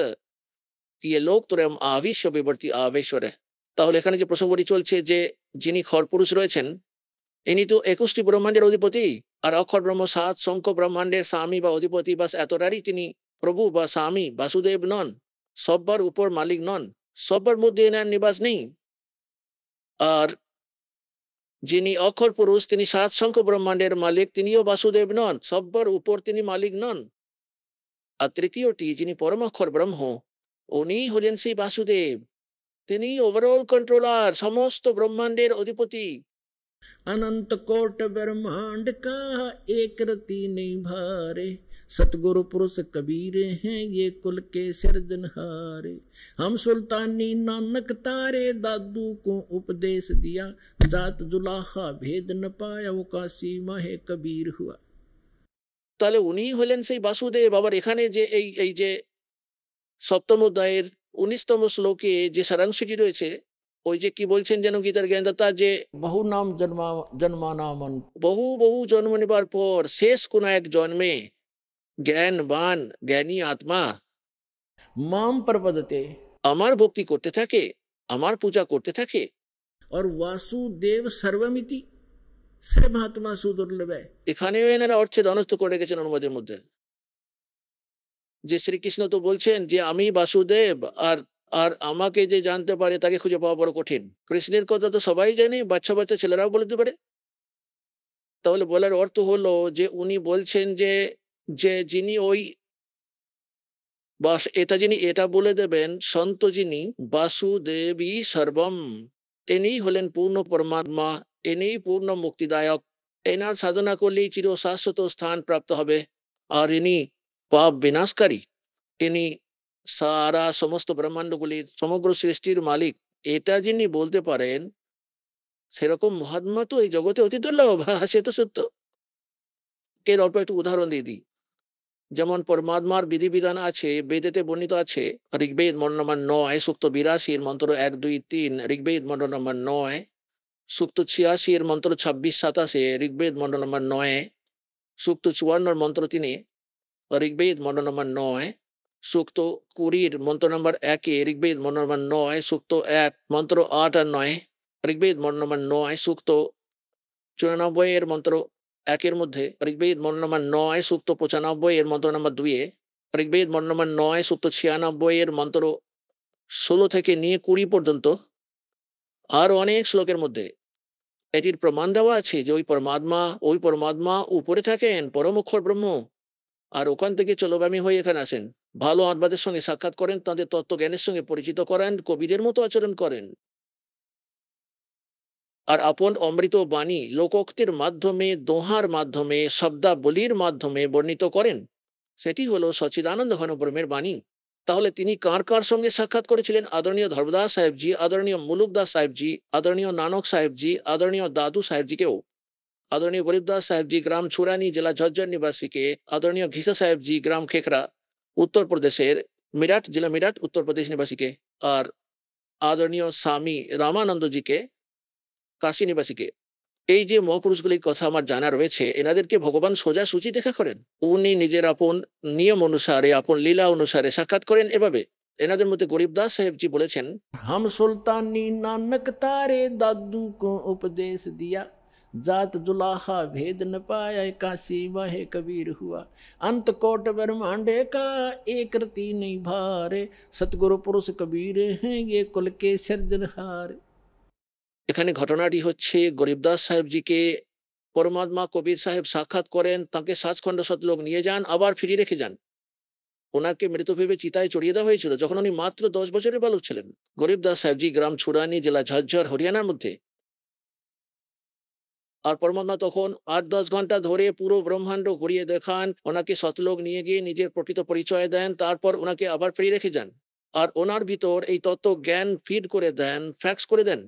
ইয়ে লোক তোরম আবিশ্ব বিবর্তি আবেশ্বরে। তাহলে এখানে যে প্রসঙ্গটি চলছে যে যিনি খর পুরুষ রয়েছেন ইনি তো 21টি ব্রহ্মাণ্ডের অধিপতি, আর অক্ষর ব্রহ্ম 7 সংখ্য ব্রহ্মাণ্ডের স্বামী বা অধিপতি, বাস এতটারই তিনি প্রভু বা স্বামী বাসুদেব নন, সব্বার উপর মালিক নন, সব্বার মধ্যে এনার নিবাস নেই। আর যিনি অক্ষর পুরুষ তিনি 7 সংখ্য ব্রহ্মাণ্ডের মালিক, তিনিও বাসুদেব নন, সব্বার উপর তিনি মালিক নন। আর তৃতীয়টি যিনি পরমাক্ষর ব্রহ্ম উনি হলেন সেই বাসুদেব, তিনি ওভারঅল কন্ট্রোলার, সমস্ত ব্রহ্মাণ্ডের অধিপতি। अनंत कोट ब्रह्मांड का एक रति नहीं भारे, सतगुरु पुरुष कबीर हैं ये कुल के सिरजनहारे। हम सुल्तानी नानक तारे दादू को उपदेश दिया, जात जुलाहा भेद न पाया वो काशी माहे कबीर हुआ। তাহলে উনি হলেন সেই বাসুদেব। আবার এখানে যে এই যে সপ্তম অধ্যায়ের 19তম শ্লোকে যে সারাংশটি রয়েছে, ওই যে কি বলছেন যেন গীতার জ্ঞানদাতা যে बहु नाम जन्मानामन বহু বহু জন্ম নেবার পর শেষ কোন এক জন্মে জ্ঞানবান জ্ঞানী আত্মা माम प्रपदते আমার ভক্তি করতে থাকে, আমার পূজা করতে থাকে। और वासुदेव सर्वमिति सर्वात्मा सुदुर्लभ है। এখানেও এনারা অর্থে অনর্থ করে রেখেছেন অনুবাদের মধ্যে, যে শ্রীকৃষ্ণ তো বলছেন যে আমি বাসুদেব, আর আর আমাকে যে জানতে পারে তাকে খুঁজে পাওয়া বড় কঠিন। কৃষ্ণের কথা তো সবাই জানে, বাচ্চা বাচ্চা ছেলেরাও বলতে পারে। তাহলে বলার অর্থ হলো যে উনি বলছেন যে যে যিনি ওই যিনি এটা বলে দেবেন, সন্ত যিনি বাসুদেবী সর্বম, ইনি হলেন পূর্ণ পরমাত্মা, ইনি পূর্ণ মুক্তিদায়ক, এনার সাধনা করলেই চির শাশ্বত স্থান প্রাপ্ত হবে। আর ইনি পাপ বিনাশকারী, ইনি সারা সমস্ত ব্রহ্মাণ্ডগুলির সমগ্র সৃষ্টির মালিক, এটা যিনি বলতে পারেন সেরকম মহাত্মা তো এই জগতে অতি দুর্লভ। সে তো সত্য। এর অল্প একটু উদাহরণ দিয়ে দিই। যেমন পরমাত্মার বিধিবিধান আছে, বেদেতে বর্ণিত আছে। ঋগ্বেদ মন্ডল নম্বর 9 সূক্ত 82 মন্ত্র 1, 2, 3, ঋগ্বেদ মন্ডল নম্বর 9 সূক্ত 86 মন্ত্র 26, 27, ঋগ্বেদ মন্ডল নম্বর 9 সূক্ত 54 মন্ত্র 3, ঋগ্বেদ মন্ডল নম্বর 9 সূক্ত 20 মন্ত্র নম্বর 1, ঋগ্বেদ মন্ডল নম্বর 9 সূক্ত 1 মন্ত্র 8 আর 9, ঋগ্বেদ মন্ডল নম্বর 9 সূক্ত 94 মন্ত্র 1 মধ্যে, ঋগ্বেদ মন্ডল নম্বর 9 সূক্ত 95 মন্ত্র নম্বর 2, ঋগ্বেদ মন্ডল নম্বর 9 সূক্ত 96 মন্ত্র 16 থেকে নিয়ে 20 পর্যন্ত, আর অনেক শ্লোকের মধ্যে এটির প্রমাণ দেওয়া আছে যে ওই পরমাত্মা উপরে থাকেন, পরমক্ষর ব্রহ্ম, আর ওখান থেকে চলবামী হয়ে এখানে আসেন, ভালো আত্মাদের সঙ্গে সাক্ষাৎ করেন, তাদের তত্ত্ব জ্ঞানের সঙ্গে পরিচিত করেন, কবিদের মতো আচরণ করেন, আর আপন অমৃত বাণী লোকোক্তির মাধ্যমে, দোহার মাধ্যমে, শব্দাবলীর মাধ্যমে বর্ণিত করেন। সেটি হলো সচিদানন্দ ঘন ব্রহ্মের বাণী। তাহলে তিনি কার কার সঙ্গে সাক্ষাৎ করেছিলেন? আদরণীয় ধর্মদাস সাহেবজি, আদরণীয় মুলুকদাস সাহেবজি, আদরণীয় নানক সাহেবজি, আদরণীয় দাদু সাহেবজিকেও, আদরণীয় গরিবদাস সাহেবজি গ্রাম ছুরানি জেলা ঝজ্জর নিবাসীকে, আদরণীয় ঘিসা সাহেবজি গ্রাম খেখরা উত্তরপ্রদেশের মিরাট জেলা মিরাট উত্তরপ্রদেশ নিবাসীকে, আর আদরণীয় স্বামী রামানন্দজিকে কাশী নিবাসীকে। এই যে মহাপুরুষগুলির কথা আমার জানা রয়েছে, এনাদেরকে ভগবান সোজা সূচি দেখা করেন। উনি নিজের আপন নিয়ম অনুসারে, আপন লীলা অনুসারে সাক্ষাৎ করেন। এভাবে এনাদের মধ্যে গরিবদাস সাহেবজি বলেছেন, हम सुल्तानी नानक तारे दादू को उपदेश दिया, जात जुलाहा भेद न पाया काशी माहे कबीर हुआ। अंत कोट ब्रह्मांडे का एक रति नहीं भारे, सतगुरु पुरुष कबीर हैं ये कुल के सिरजनहार। এখানে ঘটনাটি হচ্ছে গরিবদাস সাহেবজিকে পরমাত্মা কবির সাহেব সাক্ষাৎ করেন, তাকে সাজখণ্ড সতলোক নিয়ে যান, আবার ফিরিয়ে রেখে যান। ওনাকে মৃত ভেবে চিতায় চড়িয়ে দেওয়া হয়েছিল যখন উনি মাত্র 10 বছরের বালক ছিলেন। গরিবদাস সাহেবজি গ্রাম ছুরানি জেলা ঝজ্জর হরিয়ানার মধ্যে। আর পরমাত্মা তখন 8-10 ঘন্টা ধরে পুরো ব্রহ্মাণ্ড ঘুরিয়ে দেখান, ওনাকে সতলোক নিয়ে গিয়ে নিজের প্রকৃত পরিচয় দেন, তারপর ওনাকে আবার ফিরিয়ে রেখে যান, আর ওনার ভিতর এই তত্ত্ব জ্ঞান ফিড করে দেন, ফ্যাক্স করে দেন,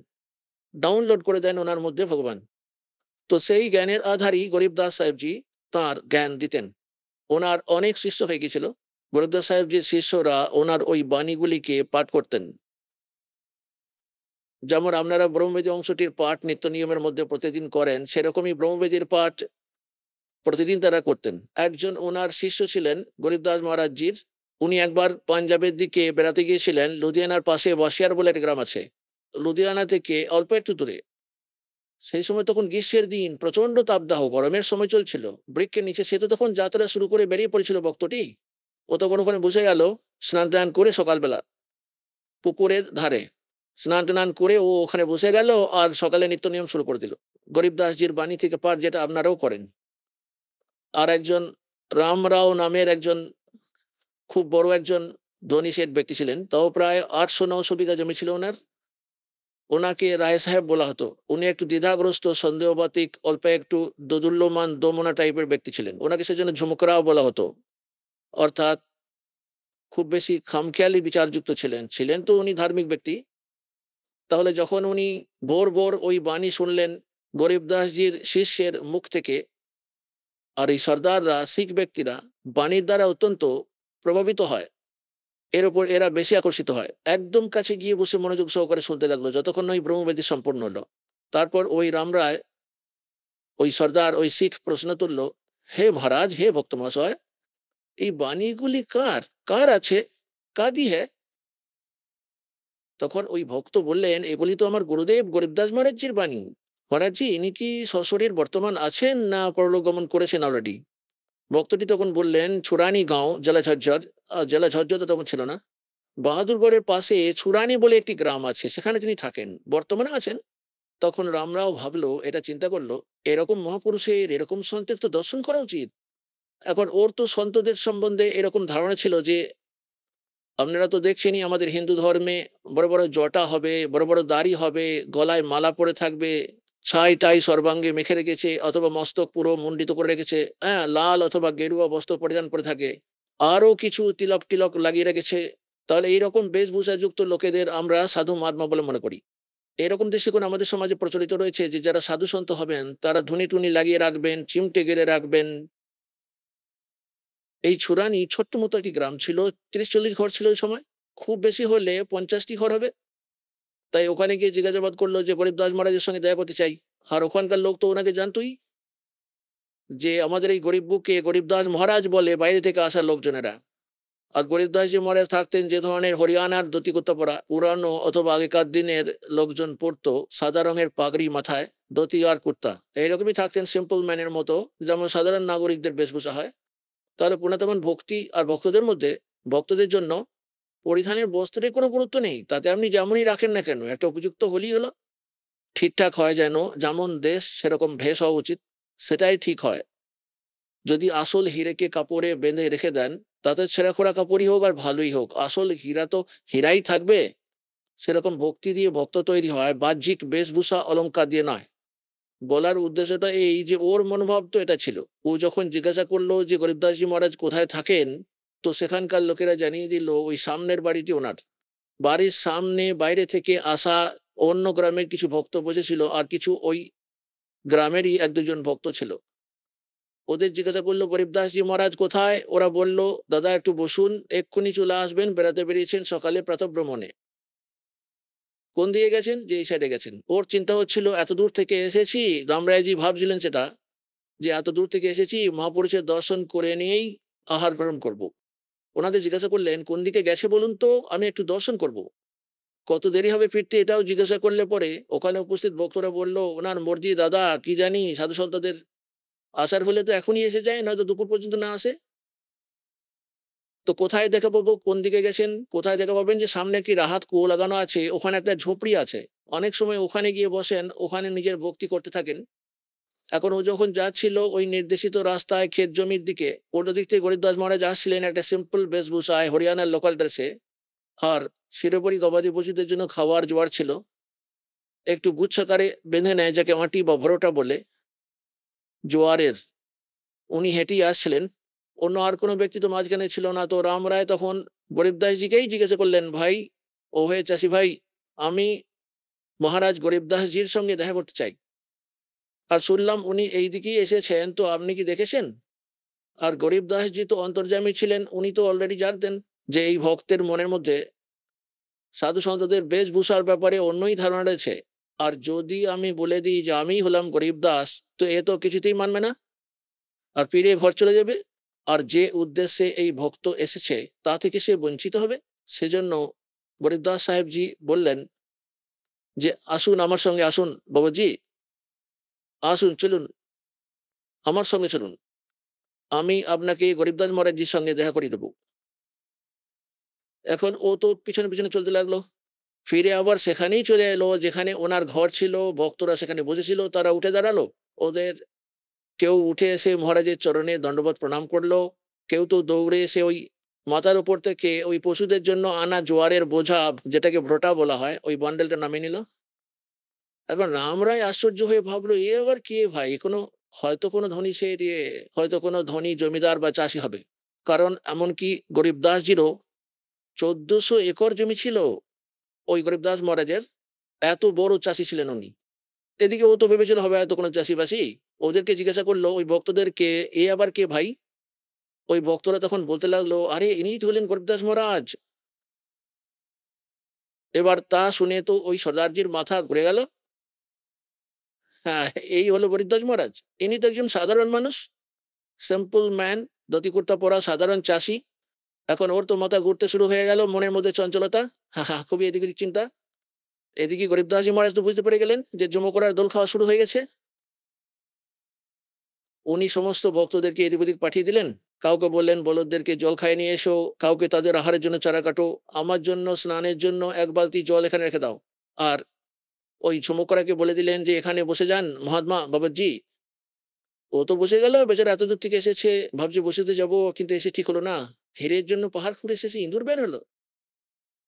ডাউনলোড করে দেন ওনার মধ্যে ভগবান। তো সেই জ্ঞানের আধারই গরিবদাস সাহেবজি তার জ্ঞান দিতেন। ওনার অনেক শিষ্য হয়ে গেছিল। গরিবদাস সাহেবজির শিষ্যরা ওনার ওই বাণীগুলিকে পাঠ করতেন। যেমন আপনারা ব্রহ্মবেদী অংশটির পাঠ নিত্য নিয়মের মধ্যে প্রতিদিন করেন, সেরকমই ব্রহ্মবেদীর পাঠ প্রতিদিন তারা করতেন। একজন ওনার শিষ্য ছিলেন গরিবদাস মহারাজজির। উনি একবার পাঞ্জাবের দিকে বেড়াতে গিয়েছিলেন। লুধিয়ানার পাশে ওয়াশিয়ার বলে একটা গ্রাম আছে, লুধিয়ানা থেকে অল্প একটু দূরে। সেই সময় তখন গ্রীষ্মের দিন, প্রচন্ড তাপদাহ, গরমের সময় চলছিল। বৃক্ষের নিচে সে তো তখন যাত্রা শুরু করে বেরিয়ে পড়েছিল ভক্তটি। ও তখন ওখানে বসে গেল স্নান টান করে, সকালবেলা পুকুরের ধারে স্নান টান করে ও ওখানে বসে গেল আর সকালে নিত্য নিয়ম শুরু করে দিল, গরিবদাসজির বাণী থেকে পাঠ, যেটা আপনারাও করেন। আর একজন রামরাও নামের একজন খুব বড় একজন ধনী শেঠ ব্যক্তি ছিলেন, তাও প্রায় 800-900 বিঘা জমি ছিল ওনার। ওনাকে রায় সাহেব বলা হতো। উনি একটু দ্বিধাগ্রস্ত, সন্দেহবাতিক, অল্প একটু দোদুল্যমান দমনা টাইপের ব্যক্তি ছিলেন। ওনাকে সেজন্য ঝুমকরাও বলা হতো, অর্থাৎ খুব বেশি খামখেয়ালি বিচারযুক্ত ছিলেন। ছিলেন তো উনি ধার্মিক ব্যক্তি। তাহলে যখন উনি ভোর ভোর ওই বাণী শুনলেন গরিবদাসজির শিষ্যের মুখ থেকে, আর এই সর্দাররা, শিখ ব্যক্তিরা বাণীর দ্বারা অত্যন্ত প্রভাবিত হয়, এর উপর এরা বেশি আকর্ষিত হয়। একদম কাছে গিয়ে বসে মনোযোগ সহকারে শুনতে লাগলো যতক্ষণ ওই ব্রহ্মবেদী সম্পূর্ণ হলো। তারপর ওই রামরায়, ওই সর্দার, ওই শিখ প্রশ্ন তুলল, হে মহারাজ, হে ভক্ত মহাশয়, এই বাণীগুলি কার কার আছে, কাদি হ্যাঁ? তখন ওই ভক্ত বললেন, এগুলি তো আমার গুরুদেব গরিবদাস মহারাজজির বাণী। মহারাজজি, ইনি কি সশরীর বর্তমান আছেন না পরলোক গমন করেছেন অলরেডি? ভক্তটি তখন বললেন, ছুরানি গাঁও, জেলা ঝজ্জর। জেলা ঝজ্জর তো তখন ছিল না, বাহাদুরগড়ের পাশে ছুরানি বলে একটি গ্রাম আছে, সেখানে তিনি থাকেন, বর্তমানে আছেন। তখন রামরাও ভাবলো, এটা চিন্তা করলো, এরকম মহাপুরুষের এরকম সন্তের তো দর্শন করা উচিত। এখন ওর তো সন্তদের সম্বন্ধে এরকম ধারণা ছিল যে, আপনারা তো দেখছেনই আমাদের হিন্দু ধর্মে বড় বড় জটা হবে, বড় বড় দাড়ি হবে, গলায় মালা পরে থাকবে, ছাই টাই সর্বাঙ্গে মেখে রেখেছে, অথবা মস্তক পুরো মুন্ডিত করে রেখেছে, হ্যাঁ, লাল অথবা গেরুয়া বস্ত্র পরিধান করে থাকে, আরো কিছু তিলক টিলক লাগিয়ে রেখেছে। তাহলে এইরকম বেশভূষাযুক্ত লোকেদের আমরা সাধু মহাত্মা বলে মনে করি। এরকম দৃষ্টিকোণ আমাদের সমাজে প্রচলিত রয়েছে যে যারা সাধু সন্ত হবেন তারা ধুনি টুনি লাগিয়ে রাখবেন, চিমটে গেড়ে রাখবেন। এই ছুরানি ছোট্ট মতো একটি গ্রাম ছিল, 30-40 ঘর ছিল ওই সময়, খুব বেশি হলে 50টি ঘর হবে। তাই ওখানে গিয়ে জিজ্ঞাসাবাদ করলো যে গরিবদাস মহারাজের সঙ্গে দেখা করতে চাই। আর ওখানকার লোক তো ওনাকে জানতোই, যে আমাদের এই গরিব বুকে গরিবদাস মহারাজ বলে বাইরে থেকে আসা লোকজনেরা। আর গরিবদাসজি মহারাজ থাকতেন যে ধরনের হরিয়ানার ধুতি কুর্তা পরা, পুরানো অথবা আগেকার দিনের লোকজন পরতো, সাদা রঙের পাগড়ি মাথায়, ধুতি আর কুর্তা, এইরকমই থাকতেন, সিম্পল ম্যানের মতো, যেমন সাধারণ নাগরিকদের বেশভূষা হয়। তাহলে পুনর্তমান ভক্তি আর ভক্তদের মধ্যে, ভক্তদের জন্য পরিধানের বস্ত্রের কোনো গুরুত্ব নেই, তাতে আপনি যেমনই রাখেন না কেন, একটা উপযুক্ত হলেই হলো। ঠিকঠাক হয় যেন, যেমন দেশ সেরকম ভেষ হওয়া উচিত, সেটাই ঠিক হয়। যদি আসল হিরেকে কাপড়ে বেঁধে রেখে দেন, তাতে ছেঁড়াখোড়া কাপড়ই হোক আর ভালোই হোক, আসল হীরা তো হীরাই থাকবে। সেরকম ভক্তি দিয়ে ভক্ত তৈরি হয়, বাহ্যিক বেশভূষা অলংকার দিয়ে নয়। বলার উদ্দেশ্যটা এই যে ওর মনোভাব তো এটা ছিল। ও যখন জিজ্ঞাসা করলো যে গরিবদাসজি মহারাজ কোথায় থাকেন, তো সেখানকার লোকেরা জানিয়ে দিল ওই সামনের বাড়িটি ওনার। বাড়ির সামনে বাইরে থেকে আসা অন্য গ্রামের কিছু ভক্ত বসেছিল, আর কিছু ওই গ্রামেরই 1-2 জন ভক্ত ছিল। ওদের জিজ্ঞাসা করলো, গরিবদাসজি মহারাজ কোথায়? ওরা বলল, দাদা একটু বসুন, এক্ষুনি চলে আসবেন, বেড়াতে বেরিয়েছেন সকালে প্রাতঃভ্রমণে। কোন দিকে গেছেন? যে এই সাইডে গেছেন। ওর চিন্তা হচ্ছিল, এত দূর থেকে এসেছি, রামরায়জি ভাবছিলেন সেটা, যে এত দূর থেকে এসেছি, মহাপুরুষের দর্শন করে নিয়েই আহার গ্রহণ করব। ওনাদের জিজ্ঞাসা করলেন, কোন দিকে গেছে বলুন তো, আমি একটু দর্শন করব। কত দেরি হবে ফিরতে, এটাও জিজ্ঞাসা করলে পরে ওখানে উপস্থিত ভক্তরা বলল, ওনার মর্জি দাদা, কি জানি, সাধু সন্তদের আসার হলে তো এখনই এসে যায়, নয়তো দুপুর পর্যন্ত না আসে। তো কোথায় দেখা পাবো, কোন দিকে গেছেন, কোথায় দেখা পাবেন? যে সামনে একটি রাহাত কুয়ো লাগানো আছে, ওখানে একটা ঝুপড়ি আছে, অনেক সময় ওখানে গিয়ে বসেন, ওখানে নিজের ভক্তি করতে থাকেন। এখন ও যখন যাচ্ছিল ওই নির্দেশিত রাস্তায় ক্ষেত জমির দিকে, উল্টো দিক থেকে গরিবদাস মহারাজ আসছিলেন একটা সিম্পল বেশভূষায়, হরিয়ানার লোকাল ড্রেসে, আর শিরোপরি গবাদি পশুদের জন্য খাওয়ার জোয়ার ছিল, একটু গুচ্ছাকারে বেঁধে নেয়, যাকে আঁটি বা ভরোটা বলে, জোয়ারের। উনি হেঁটেই আসছিলেন, অন্য আর কোনো ব্যক্তি তো মাঝখানে ছিল না। তো রাম রায় তখন গরিবদাসজিকেই জিজ্ঞাসা করলেন, ভাই, ও হে চাষি ভাই, আমি মহারাজ গরিবদাসজির সঙ্গে দেখা করতে চাই, আর শুনলাম উনি এই দিকেই এসেছেন, তো আপনি কি দেখেছেন? আর গরিবদাসজি তো অন্তর্যামী ছিলেন, উনি তো অলরেডি জানতেন যে এই ভক্তের মনের মধ্যে সাধু সন্তদের বেশভূষার ব্যাপারে অন্যই ধারণা রয়েছে। আর যদি আমি বলে দিই যে আমি হলাম গরিব দাস, তো এ তো কিছুতেই মানবে না, আর ফিরে ঘর চলে যাবে। আর যে উদ্দেশ্যে এই ভক্ত এসেছে তা থেকে সে বঞ্চিত হবে। সেজন্য গরিবদাস সাহেবজি বললেন যে আসুন আমার সঙ্গে, আসুন বাবাজি, আসুন, চলুন আমার সঙ্গে চলুন, আমি আপনাকে গরিবদাস মহারাজজির সঙ্গে দেখা করিয়ে দেবো। এখন ও তো পিছনে পিছনে চলতে লাগলো, ফিরে আবার সেখানেই চলে এলো যেখানে ওনার ঘর ছিল। ভক্তরা সেখানে বসেছিল, তারা উঠে দাঁড়ালো। ওদের কেউ উঠে এসে মহারাজের চরণে দণ্ডবত প্রণাম করলো, কেউ তো দৌড়ে এসে ওই মাথার উপর থেকে ওই পশুদের জন্য আনা জোয়ারের বোঝা, যেটাকে ভ্রটা বলা হয়, ওই বান্ডেলটা নামিয়ে নিল। এবার রামরায় আশ্চর্য হয়ে ভাবলো, এ আবার কে ভাই, হয়তো কোনো ধনী সে হয়তো কোনো ধনী জমিদার বা চাষি হবে। কারণ এমনকি গরিবদাসজিরও 1400 একর জমি ছিল ওই গরিবদাস মহারাজের, এত বড় চাষি ছিলেন উনি। এদিকে ও তো ভেবেছিল হবে হয়তো কোনো চাষিবাসী। ওদেরকে জিজ্ঞাসা করলো ওই ভক্তদেরকে, এ আবার কে ভাই? ওই ভক্তরা তখন বলতে লাগলো, আরে ইনিই তো হলেন গরিবদাস মহারাজ। এবার তা শুনে তো ওই সর্দারজির মাথা ঘুরে গেল। হ্যাঁ, এই হলো গরিবদাস মহারাজ। ইনি তো একজন সাধারণ মানুষ, সিম্পল ম্যান, ধুতি কুর্তা পরা সাধারণ চাষি। এখন ওর তো মাথা ঘুরতে শুরু হয়ে গেল, মনের মধ্যে চঞ্চলতা, খুবই এদিকে চিন্তা। এদিকে গরিবদাসজি মহারাজ তো বুঝতে পেরে গেলেন যে যমকরার দোল খাওয়া শুরু হয়ে গেছে। উনি সমস্ত ভক্তদেরকে এদিক ওদিক পাঠিয়ে দিলেন। কাউকে বললেন বলদদেরকে জল খাইয়ে নিয়ে এসো, কাউকে তাদের আহারের জন্য চারা কাটো, আমার জন্য স্নানের জন্য 1 বালতি জল এখানে রেখে দাও। আর ওই যমকরাকে বলে দিলেন যে এখানে বসে যান মহাত্মা বাবাজি। ও তো বসে গেল, বেচারা এত দূর থেকে এসেছে, ভাবছে বসেতে যাব, কিন্তু এসে ঠিক হলো না। হীরের জন্য পাহাড় খুঁড়ে এসেছে, ইঁদুর বের হলো।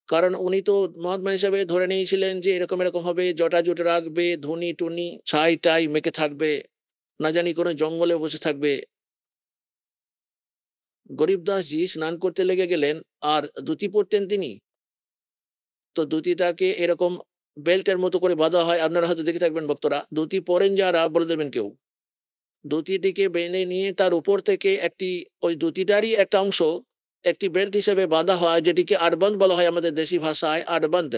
কারণ উনি তো মহাত্মা হিসাবে ধরে নিয়েছিলেন যে এরকম এরকম হবে, জটা জুটে রাখবে, ধুনি টুনি ছাই টাই মেখে থাকবে, না জানি কোনো জঙ্গলে বসে থাকবে। গরিবদাসজি স্নান করতে লেগে গেলেন, আর ধুতি পরতেন তিনি। তো ধুতিটাকে এরকম বেল্টের মতো করে বাঁধা হয়, আপনারা হয়তো দেখে থাকবেন ভক্তরা, ধুতি পরেন যারা বলে দেবেন কেউ। ধুতিটিকে বেঁধে নিয়ে তার উপর থেকে ওই ধুতিটারই একটা অংশ একটি বেল্ট হিসেবে বাঁধা হয়, যেটিকে আরবান বলা হয় আমাদের দেশি ভাষায়, আরবান্দ।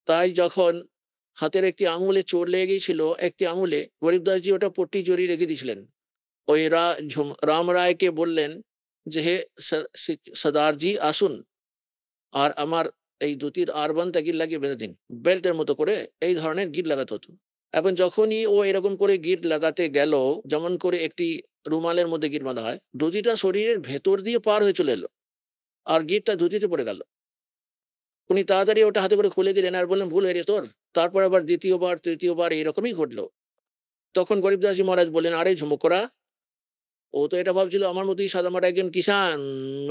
তাই যখন হাতের একটি আঙুলে চোট লেগে গিয়েছিল, একটি আঙুলে, গরিবদাসজি ওটা পট্টি জড়িয়ে রেখে দিয়েছিলেন। ওই রাম রায়কে বললেন যে হে সর্দারজি আসুন, আর আমার এই ধুতির আরবানটা গিট লাগিয়ে বেঁধে দিন, বেল্টের মতো করে এই ধরনের গিট লাগাতে হতো। এখন যখনই ও এরকম করে গিট লাগাতে গেল, যেমন করে একটি রুমালের মধ্যে গিট বাঁধা হয়, ধুতিটা শরীরের ভেতর দিয়ে পার হয়ে চলে এলো, আর গিটটা ধুতিতে পড়ে গেল। উনি তাড়াতাড়ি ওটা হাতে করে খুলে দিলেন আর বললেন, ভুল হয়ে গেছে তোর। তারপর আবার দ্বিতীয়বার তৃতীয়বার এইরকমই ঘটলো। তখন গরিবদাসজি মহারাজ বললেন, আরে ঝুমুকরা, ও তো এটা ভাবছিল আমার মতোই সাদামাটা একজন কিষান,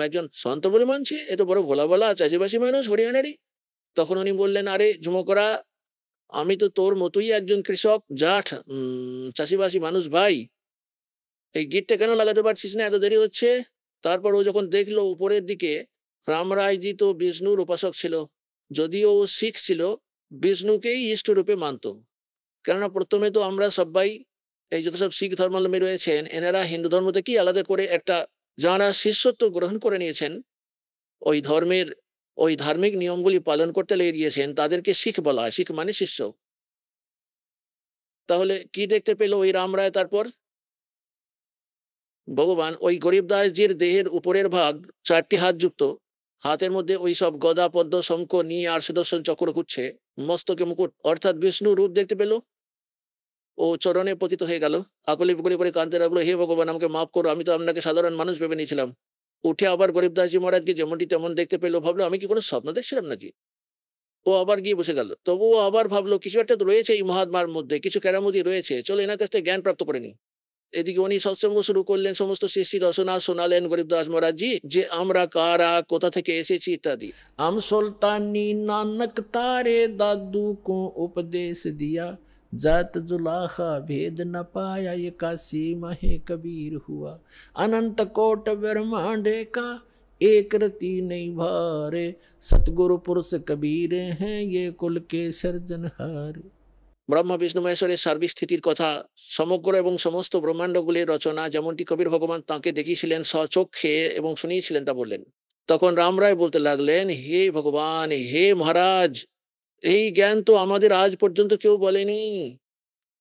একজন সন্ত বলে মানছে, এ তো বড় ভোলা বলা চাষিবাসী মানুষ, হরিয়ানারই। তখন উনি বললেন, আরে ঝুমকরা, আমি তো তোর মতোই একজন কৃষক জাট, চাষিবাসী মানুষ ভাই। এই গিটটা কেন লাগাতে পারছিস না, এত দেরি হচ্ছে। তারপর ও যখন দেখলো উপরের দিকে, রামরায়জি তো বিষ্ণুর উপাসক ছিল, যদিও ও শিখ ছিল, বিষ্ণুকেই ইষ্ট রূপে মানত। কেননা প্রথমে তো আমরা সবাই, এই যত সব শিখ ধর্মাবলম্বী রয়েছেন, এনারা হিন্দু ধর্ম থেকেই আলাদা করে একটা, যারা শিষ্যত্ব গ্রহণ করে নিয়েছেন, ওই ধর্মের ওই ধার্মিক নিয়মগুলি পালন করতে লেগে গিয়েছেন, তাদেরকে শিখ বলা হয়, শিখ মানে শিষ্য। তাহলে কি দেখতে পেল ওই রাম রায়? তারপর ভগবান ওই গরিবদাসজির দেহের উপরের ভাগ 4টি হাত যুক্ত, হাতের মধ্যে ওই সব গদা পদ্ম শঙ্খ নিয়ে আর সুদর্শন চক্র ঘুরছে, মস্তকে মুকুট, অর্থাৎ বিষ্ণু রূপ দেখতে পেল। ও চরণে পতিত হয়ে গেল, আকুলি বুকুলি করে কাঁদতে লাগলো, হে ভগবান আমাকে মাফ করো, আমি তো আপনাকে সাধারণ মানুষ ভেবে নিয়েছিলাম। উঠে আবার গরিবদাসজি মহারাজকে যেমনটি তেমন দেখতে পেলো, ভাবলো আমি কি কোনো স্বপ্ন দেখছিলাম নাকি। ও আবার গিয়ে বসে গেল। তবুও আবার ভাবলো কিছু একটা তো রয়েছে এই মহাত্মার মধ্যে, কিছু কেরামতি রয়েছে, চলো এনার কাছ থেকে জ্ঞান প্রাপ্ত করে নি। এদিকে উনি সৎসঙ্গ শুরু করলেন, সমস্ত শিষ্যি রচনা শোনালেন গরিবদাস মহারাজজি, যে আমরা কারা, কোথা থেকে এসেছি ইত্যাদি। हम सुल्तानी नानक तारे दादू को उपदेश दिया, जात जुलाखा भेद न पाया, ये काशी महे कबीर हुआ। अनंत कोट ब्रह्मांड का एक रति नहीं भारे, सतगुरु पुरुष कबीर हैं ये कुल के सर्जनहार। ব্রহ্মা বিষ্ণু মহেশ্বরের সার্বিক স্থিতির কথা, সমগ্র এবং সমস্ত ব্রহ্মাণ্ডগুলির রচনা, যেমনটি কবির ভগবান তাঁকে দেখিয়েছিলেন স্বচক্ষে এবং শুনিয়েছিলেন, তা বললেন। তখন রাম রায় বলতে লাগলেন, হে ভগবান, হে মহারাজ, এই জ্ঞান তো আমাদের আজ পর্যন্ত কেউ বলেনি।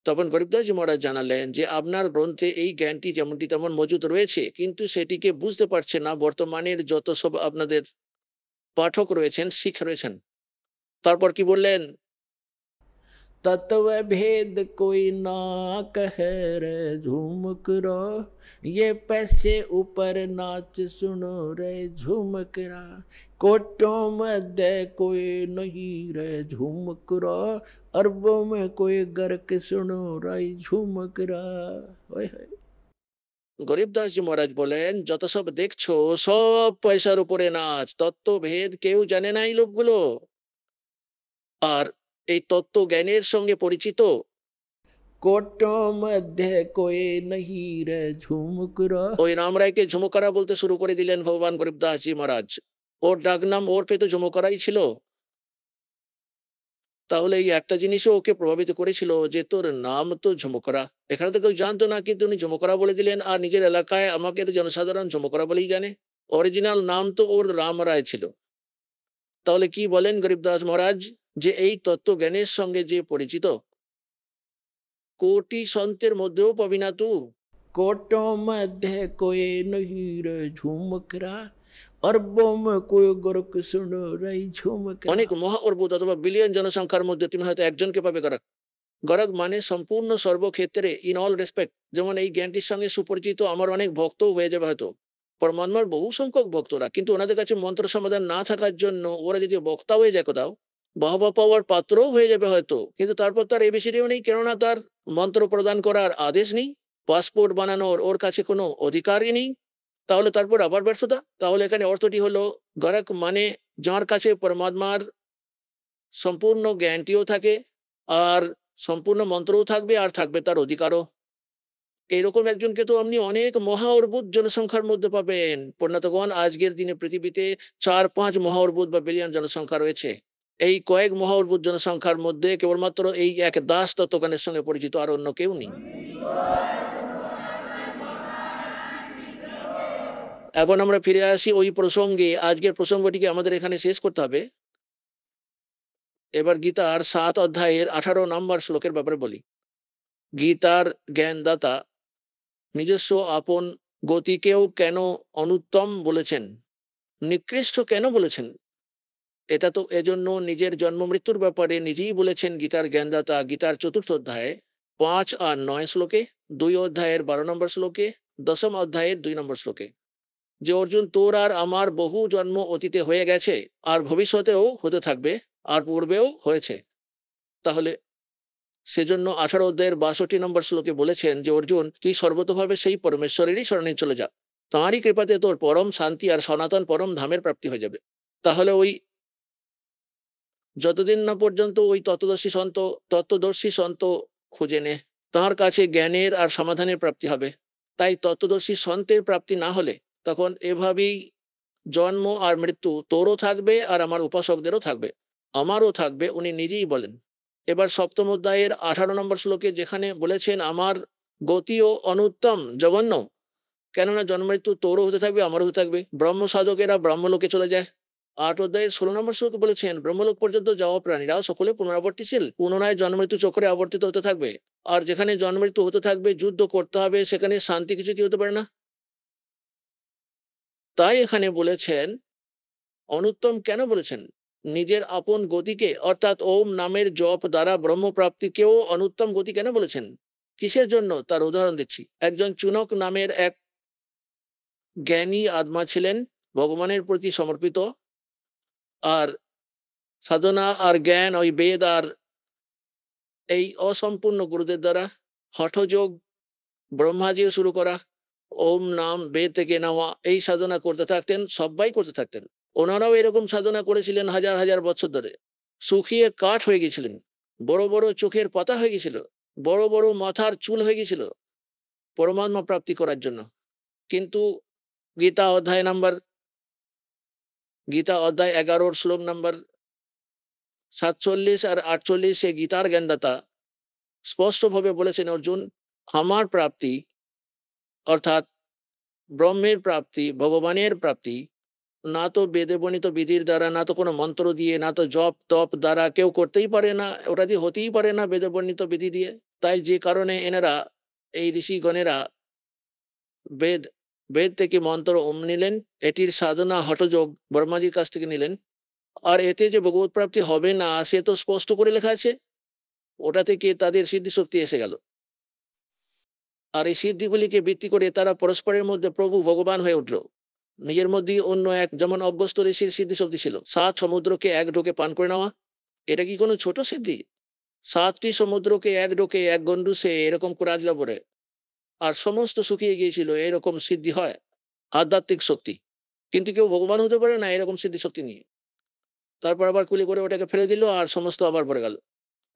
তখন গরিবদাসজি মহারাজ জানালেন যে আপনার গ্রন্থে এই জ্ঞানটি যেমনটি তেমন মজুদ রয়েছে, কিন্তু সেটিকে বুঝতে পারছে না বর্তমানের যত সব আপনাদের পাঠক রয়েছেন, শিখ রয়েছেন। তারপর কি বললেন? तत्व भेद कोई ना कह रे झूमक रो, ये पैसे ऊपर नाच सुनो रे झूमक रा, कोटों मध्य कोई नहीं रे झूमक रो, अरबों में कोई गर्क सुनो रे झूमक रा। ओए होए। গরিবদাসজি মহারাজ বলেন, যত সব দেখছো সব পয়সার উপরে নাচ, তত্ত্বভেদ কেউ জানে না এই লোকগুলো। আর এই তত্ত্ব জ্ঞানের সঙ্গে পরিচিত कोटों मध्य कोई नहीं रे झूमक रो। ওই রামরায়কে ঝুমকারা বলতে শুরু করে দিলেন ভগবান গরিবদাসজি মহারাজ। ওর ডাকনাম, ওর পে তো ঝুমকারাই ছিল। তাহলে এই একটা জিনিসও ওকে প্রভাবিত করেছিল যে তোর নাম তো ঝুমকরা। এখানে তো কেউ জানতো না, কিন্তু উনি ঝুমকরা বলে দিলেন। আর নিজের এলাকায় আমাকে তো জনসাধারণ ঝুমকরা বলেই জানে। অরিজিনাল নাম তো ওর রাম রায় ছিল। তাহলে কি বলেন গরিবদাস মহারাজ, যে এই তত্ত্ব জ্ঞানের সঙ্গে যে পরিচিত, কোটি সন্তের মধ্যেও পাবি না তু। कोटों मध्य कोई नहीं रे झूमक रा, अरबों में कोई गर्क सुनो रे झूमक रा। অনেক মহা অর্বুদ অথবা বিলিয়ন জনসংখ্যার মধ্যে তুমি হয়তো একজনকে পাবে গরগ। গরগ মানে সম্পূর্ণ সর্বক্ষেত্রে, ইন অল রেসপেক্ট। যেমন এই জ্ঞানটির সঙ্গে সুপরিচিত আমার অনেক ভক্তও হয়ে যাবে হয়তো, পরমাত্মার বহু সংখ্যক ভক্তরা, কিন্তু ওনাদের কাছে মন্ত্র সমাধান না থাকার জন্য ওরা যদি বক্তা হয়ে যায় কোথাও, বাহবা পাওয়ার পাত্রও হয়ে যাবে হয়তো, কিন্তু তারপর তার এবিসিডিও নেই, কেননা তার মন্ত্র প্রদান করার আদেশ নেই, পাসপোর্ট বানানোর ওর কাছে কোনো অধিকারই নেই। তাহলে তারপর আবার ব্যর্থতা। তাহলে এখানে অর্থটি হলো, গরক মানে যার কাছে পরমাত্মার সম্পূর্ণ জ্ঞানটিও থাকে, আর সম্পূর্ণ মন্ত্রও থাকবে, আর থাকবে তার অধিকারও। এরকম একজনকে তো আপনি অনেক মহা অর্বুদ জনসংখ্যার মধ্যে পাবেন। পূর্ণাতগণ, আজকের দিনে পৃথিবীতে 4-5 মহা অর্বুদ বা বিলিয়ন জনসংখ্যা রয়েছে। এই কয়েক মহা অর্বুদ জনসংখ্যার মধ্যে কেবলমাত্র এই এক দাস তত্ত্বজ্ঞানের সঙ্গে পরিচিত, আর অন্য কেউ নেই। এখন আমরা ফিরে আসি ওই প্রসঙ্গে। আজকের প্রসঙ্গটিকে আমাদের এখানে শেষ করতে হবে। এবার গীতার 7 অধ্যায়ের 18 নম্বর শ্লোকের ব্যাপারে বলি। গীতার জ্ঞানদাতা নিজস্ব আপন গতিকেও কেন অনুত্তম বলেছেন, নিকৃষ্ট কেন বলেছেন? এটা তো এজন্য নিজের জন্ম মৃত্যুর ব্যাপারে নিজেই বলেছেন গীতার জ্ঞানদাতা, গীতার 4র্থ অধ্যায়ে 5 আর 9 শ্লোকে, 2 অধ্যায়ের 12 নম্বর শ্লোকে, 10ম অধ্যায়ের 2 নম্বর শ্লোকে, যে অর্জুন, তোর আর আমার বহু জন্ম অতীতে হয়ে গেছে, আর ভবিষ্যতেও হতে থাকবে, আর পূর্বেও হয়েছে। তাহলে সেজন্য 18 অধ্যায়ের 62 নম্বর শ্লোকে বলেছেন যে অর্জুন, তুই সর্বতভাবে সেই পরমেশ্বরেরই শরণে চলে যা, তাঁরই কৃপাতে তোর পরম শান্তি আর সনাতন পরম ধামের প্রাপ্তি হয়ে যাবে। তাহলে ওই যতদিন না পর্যন্ত ওই তত্ত্বদর্শী সন্ত খুঁজে নে, তাঁর কাছে জ্ঞানের আর সমাধানের প্রাপ্তি হবে। তাই তত্ত্বদর্শী সন্তের প্রাপ্তি না হলে তখন এভাবেই জন্ম আর মৃত্যু তোরও থাকবে, আর আমার উপাসকদেরও থাকবে, আমারও থাকবে, উনি নিজেই বলেন। এবার 7ম অধ্যায়ের 18 নম্বর শ্লোকে যেখানে বলেছেন আমার গতিও অনুত্তম জঘন্য, কেননা জন্মমৃত্যু তোরও হতে থাকবে, আমারও হতে থাকবে। ব্রহ্ম সাধকেরা ব্রহ্মলোকে চলে যায়। 8 অধ্যায়ের 16 নম্বর শ্লোকে বলেছেন ব্রহ্মলোক পর্যন্ত যাওয়া প্রাণীরাও সকলে পুনরাবর্তীশীল, পুনরায় জন্মমৃত্যু চক্রে আবর্তিত হতে থাকবে। আর যেখানে জন্মমৃত্যু হতে থাকবে, যুদ্ধ করতে হবে, সেখানে শান্তি কিছুতেই হতে পারে না। তাই এখানে বলেছেন অনুত্তম কেন বলেছেন, নিজের আপন গতিকে অর্থাৎ ওম নামের জপ দ্বারা ব্রহ্মপ্রাপ্তিকেও অনুত্তম গতি কেন বলেছেন, কিসের জন্য, তার উদাহরণ দিচ্ছি। একজন চুনক নামের এক জ্ঞানী আত্মা ছিলেন, ভগবানের প্রতি সমর্পিত, আর সাধনা আর জ্ঞান, ওই বেদ আর এই অসম্পূর্ণ গুরুদের দ্বারা হঠযোগ, ব্রহ্মাজিও শুরু করা, ওম নাম বেদ থেকে নেওয়া, এই সাধনা করতে থাকতেন, সবাই করতে থাকতেন। ওনারাও এরকম সাধনা করেছিলেন হাজার হাজার বছর ধরে, শুকিয়ে কাঠ হয়ে গেছিলেন, বড় বড় চোখের পাতা হয়ে গেছিল, বড় বড় মাথার চুল হয়ে গেছিল পরমাত্মা প্রাপ্তি করার জন্য। কিন্তু গীতা অধ্যায় 11 শ্লোক নম্বর 47 আর 48 গীতার জ্ঞানদাতা স্পষ্টভাবে বলেছেন অর্জুন, আমার প্রাপ্তি অর্থাৎ ব্রহ্মের প্রাপ্তি, ভগবানের প্রাপ্তি, না তো বেদে বর্ণিত বিধির দ্বারা, না তো কোনো মন্ত্র দিয়ে, না তো জপ তপ দ্বারা কেউ করতেই পারে না, ওটা দিয়ে হতেই পারে না বেদে বর্ণিত বিধি দিয়ে। তাই যে কারণে এনারা এই ঋষিগণেরা বেদ বেদ থেকে মন্ত্র ওম নিলেন, এটির সাধনা হঠযোগ ব্রহ্মাজির কাছ থেকে নিলেন। আর এতে যে ভগবত প্রাপ্তি হবে না সে তো স্পষ্ট করে লেখা আছে, ওটা থেকে তাদের সিদ্ধি শক্তি এসে গেল। আর এই সিদ্ধিগুলিকে ভিত্তি করে তারা পরস্পরের মধ্যে প্রভু ভগবান হয়ে উঠল। নিজের মধ্যে অন্য এক, যেমন অগস্ত্য ঋষির সিদ্ধি শক্তি ছিল 7 সমুদ্রকে এক ঢোকে পান করে নেওয়া। এটা কি কোনো ছোট সিদ্ধি? 7টি সমুদ্রকে এক ঢোকে এক গন্ডুসে এরকম করে আজলা পরে, আর সমস্ত শুকিয়ে গিয়েছিল, এরকম সিদ্ধি হয় আধ্যাত্মিক শক্তি। কিন্তু কেউ ভগবান হতে পারে না এরকম সিদ্ধি শক্তি নিয়ে। তারপর আবার কুলি করে ওটাকে ফেলে দিল আর সমস্ত আবার পড়ে গেল।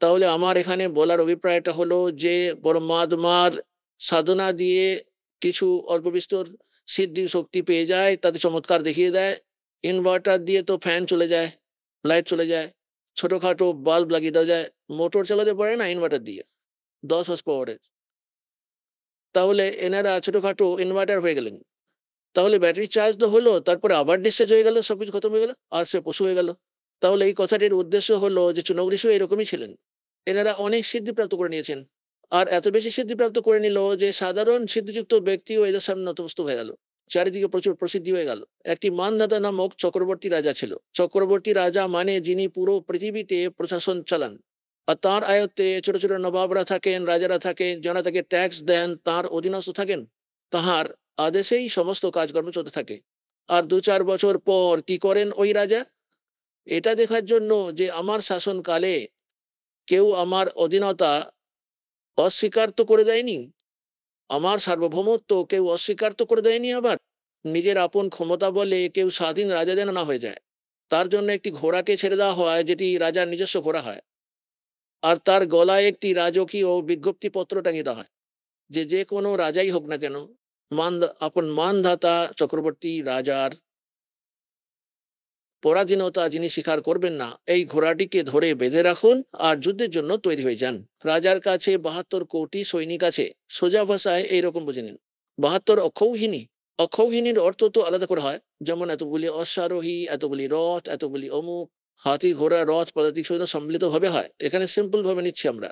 তাহলে আমার এখানে বলার অভিপ্রায়টা হলো যে পরমাত্মার সাধনা দিয়ে কিছু অল্প বিস্তর সিদ্ধি শক্তি পেয়ে যায়, তাতে চমৎকার দেখিয়ে দেয়। ইনভার্টার দিয়ে তো ফ্যান চলে যায়, লাইট চলে যায়, ছোটোখাটো বাল্ব লাগিয়ে দেওয়া যায়, মোটর চালাতে পারে না ইনভার্টার দিয়ে 10 হর্স পাওয়ারের। তাহলে এনারা ছোটোখাটো ইনভার্টার হয়ে গেলেন। তাহলে ব্যাটারি চার্জ তো হলো, তারপরে আবার ডিসচার্জ হয়ে গেল, সবকিছু খতম হয়ে গেল, আর সে পশু হয়ে গেল। তাহলে এই কথাটির উদ্দেশ্য হলো যে চুনক ঋষিও এরকমই ছিলেন। এনারা অনেক সিদ্ধিপ্রাপ্ত করে নিয়েছেন, আর এত বেশি সিদ্ধিপ্রাপ্ত করে নিল যে সাধারণ সিদ্ধিযুক্ত ব্যক্তিও এদের সামনে নতমস্তক হয়ে গেল, চারিদিকে প্রচুর প্রসিদ্ধি হয়ে গেল। একটি মানধাতা নামক চক্রবর্তী রাজা ছিল। চক্রবর্তী রাজা মানে যিনি পুরো পৃথিবীতে প্রশাসন চালান, আর তাঁর আয়ত্তে ছোট ছোট নবাবরা থাকেন, রাজারা থাকেন, যারা তাকে ট্যাক্স দেন, তাঁর অধীনস্থ থাকেন। তাহার আদেশেই সমস্ত কাজকর্ম চলতে থাকে। আর 2-4 বছর পর কি করেন ওই রাজা? এটা দেখার জন্য যে আমার শাসনকালে কেউ আমার অধীনতা অস্বীকার তো করে দেয়নি, আমার সার্বভৌমত্ব কেউ অস্বীকার তো করে দেয়নি, আবার নিজের আপন ক্ষমতা বলে কেউ স্বাধীন রাজা যেন না হয়ে যায়, তার জন্য একটি ঘোড়াকে ছেড়ে দেওয়া হয়, যেটি রাজার নিজস্ব ঘোড়া হয়। আর তার গলায় একটি রাজকীয় বিজ্ঞপ্তিপত্র টাঙিয়ে দেওয়া হয় যে যে কোনো রাজাই হোক না কেন, আপন মানধাতা চক্রবর্তী রাজার পরাধীনতা যিনি স্বীকার করবেন না, এই ঘোড়াটিকে ধরে বেঁধে রাখুন আর যুদ্ধের জন্য তৈরি হয়ে যান। রাজার কাছে 72 কোটি সৈনিক আছে। সোজা ভাষায় এইরকম বুঝে নিন, 72 অক্ষৌহিনী। অক্ষৌহিনীর অর্থ তো আলাদা করে হয়, যেমন এতগুলি অশ্বারোহী, এতগুলি রথ, এতগুলি অমুক, হাতি ঘোড়া রথ পদাতিক সৈন্য সম্মিলিত ভাবে হয়। এখানে সিম্পল ভাবে নিচ্ছি আমরা।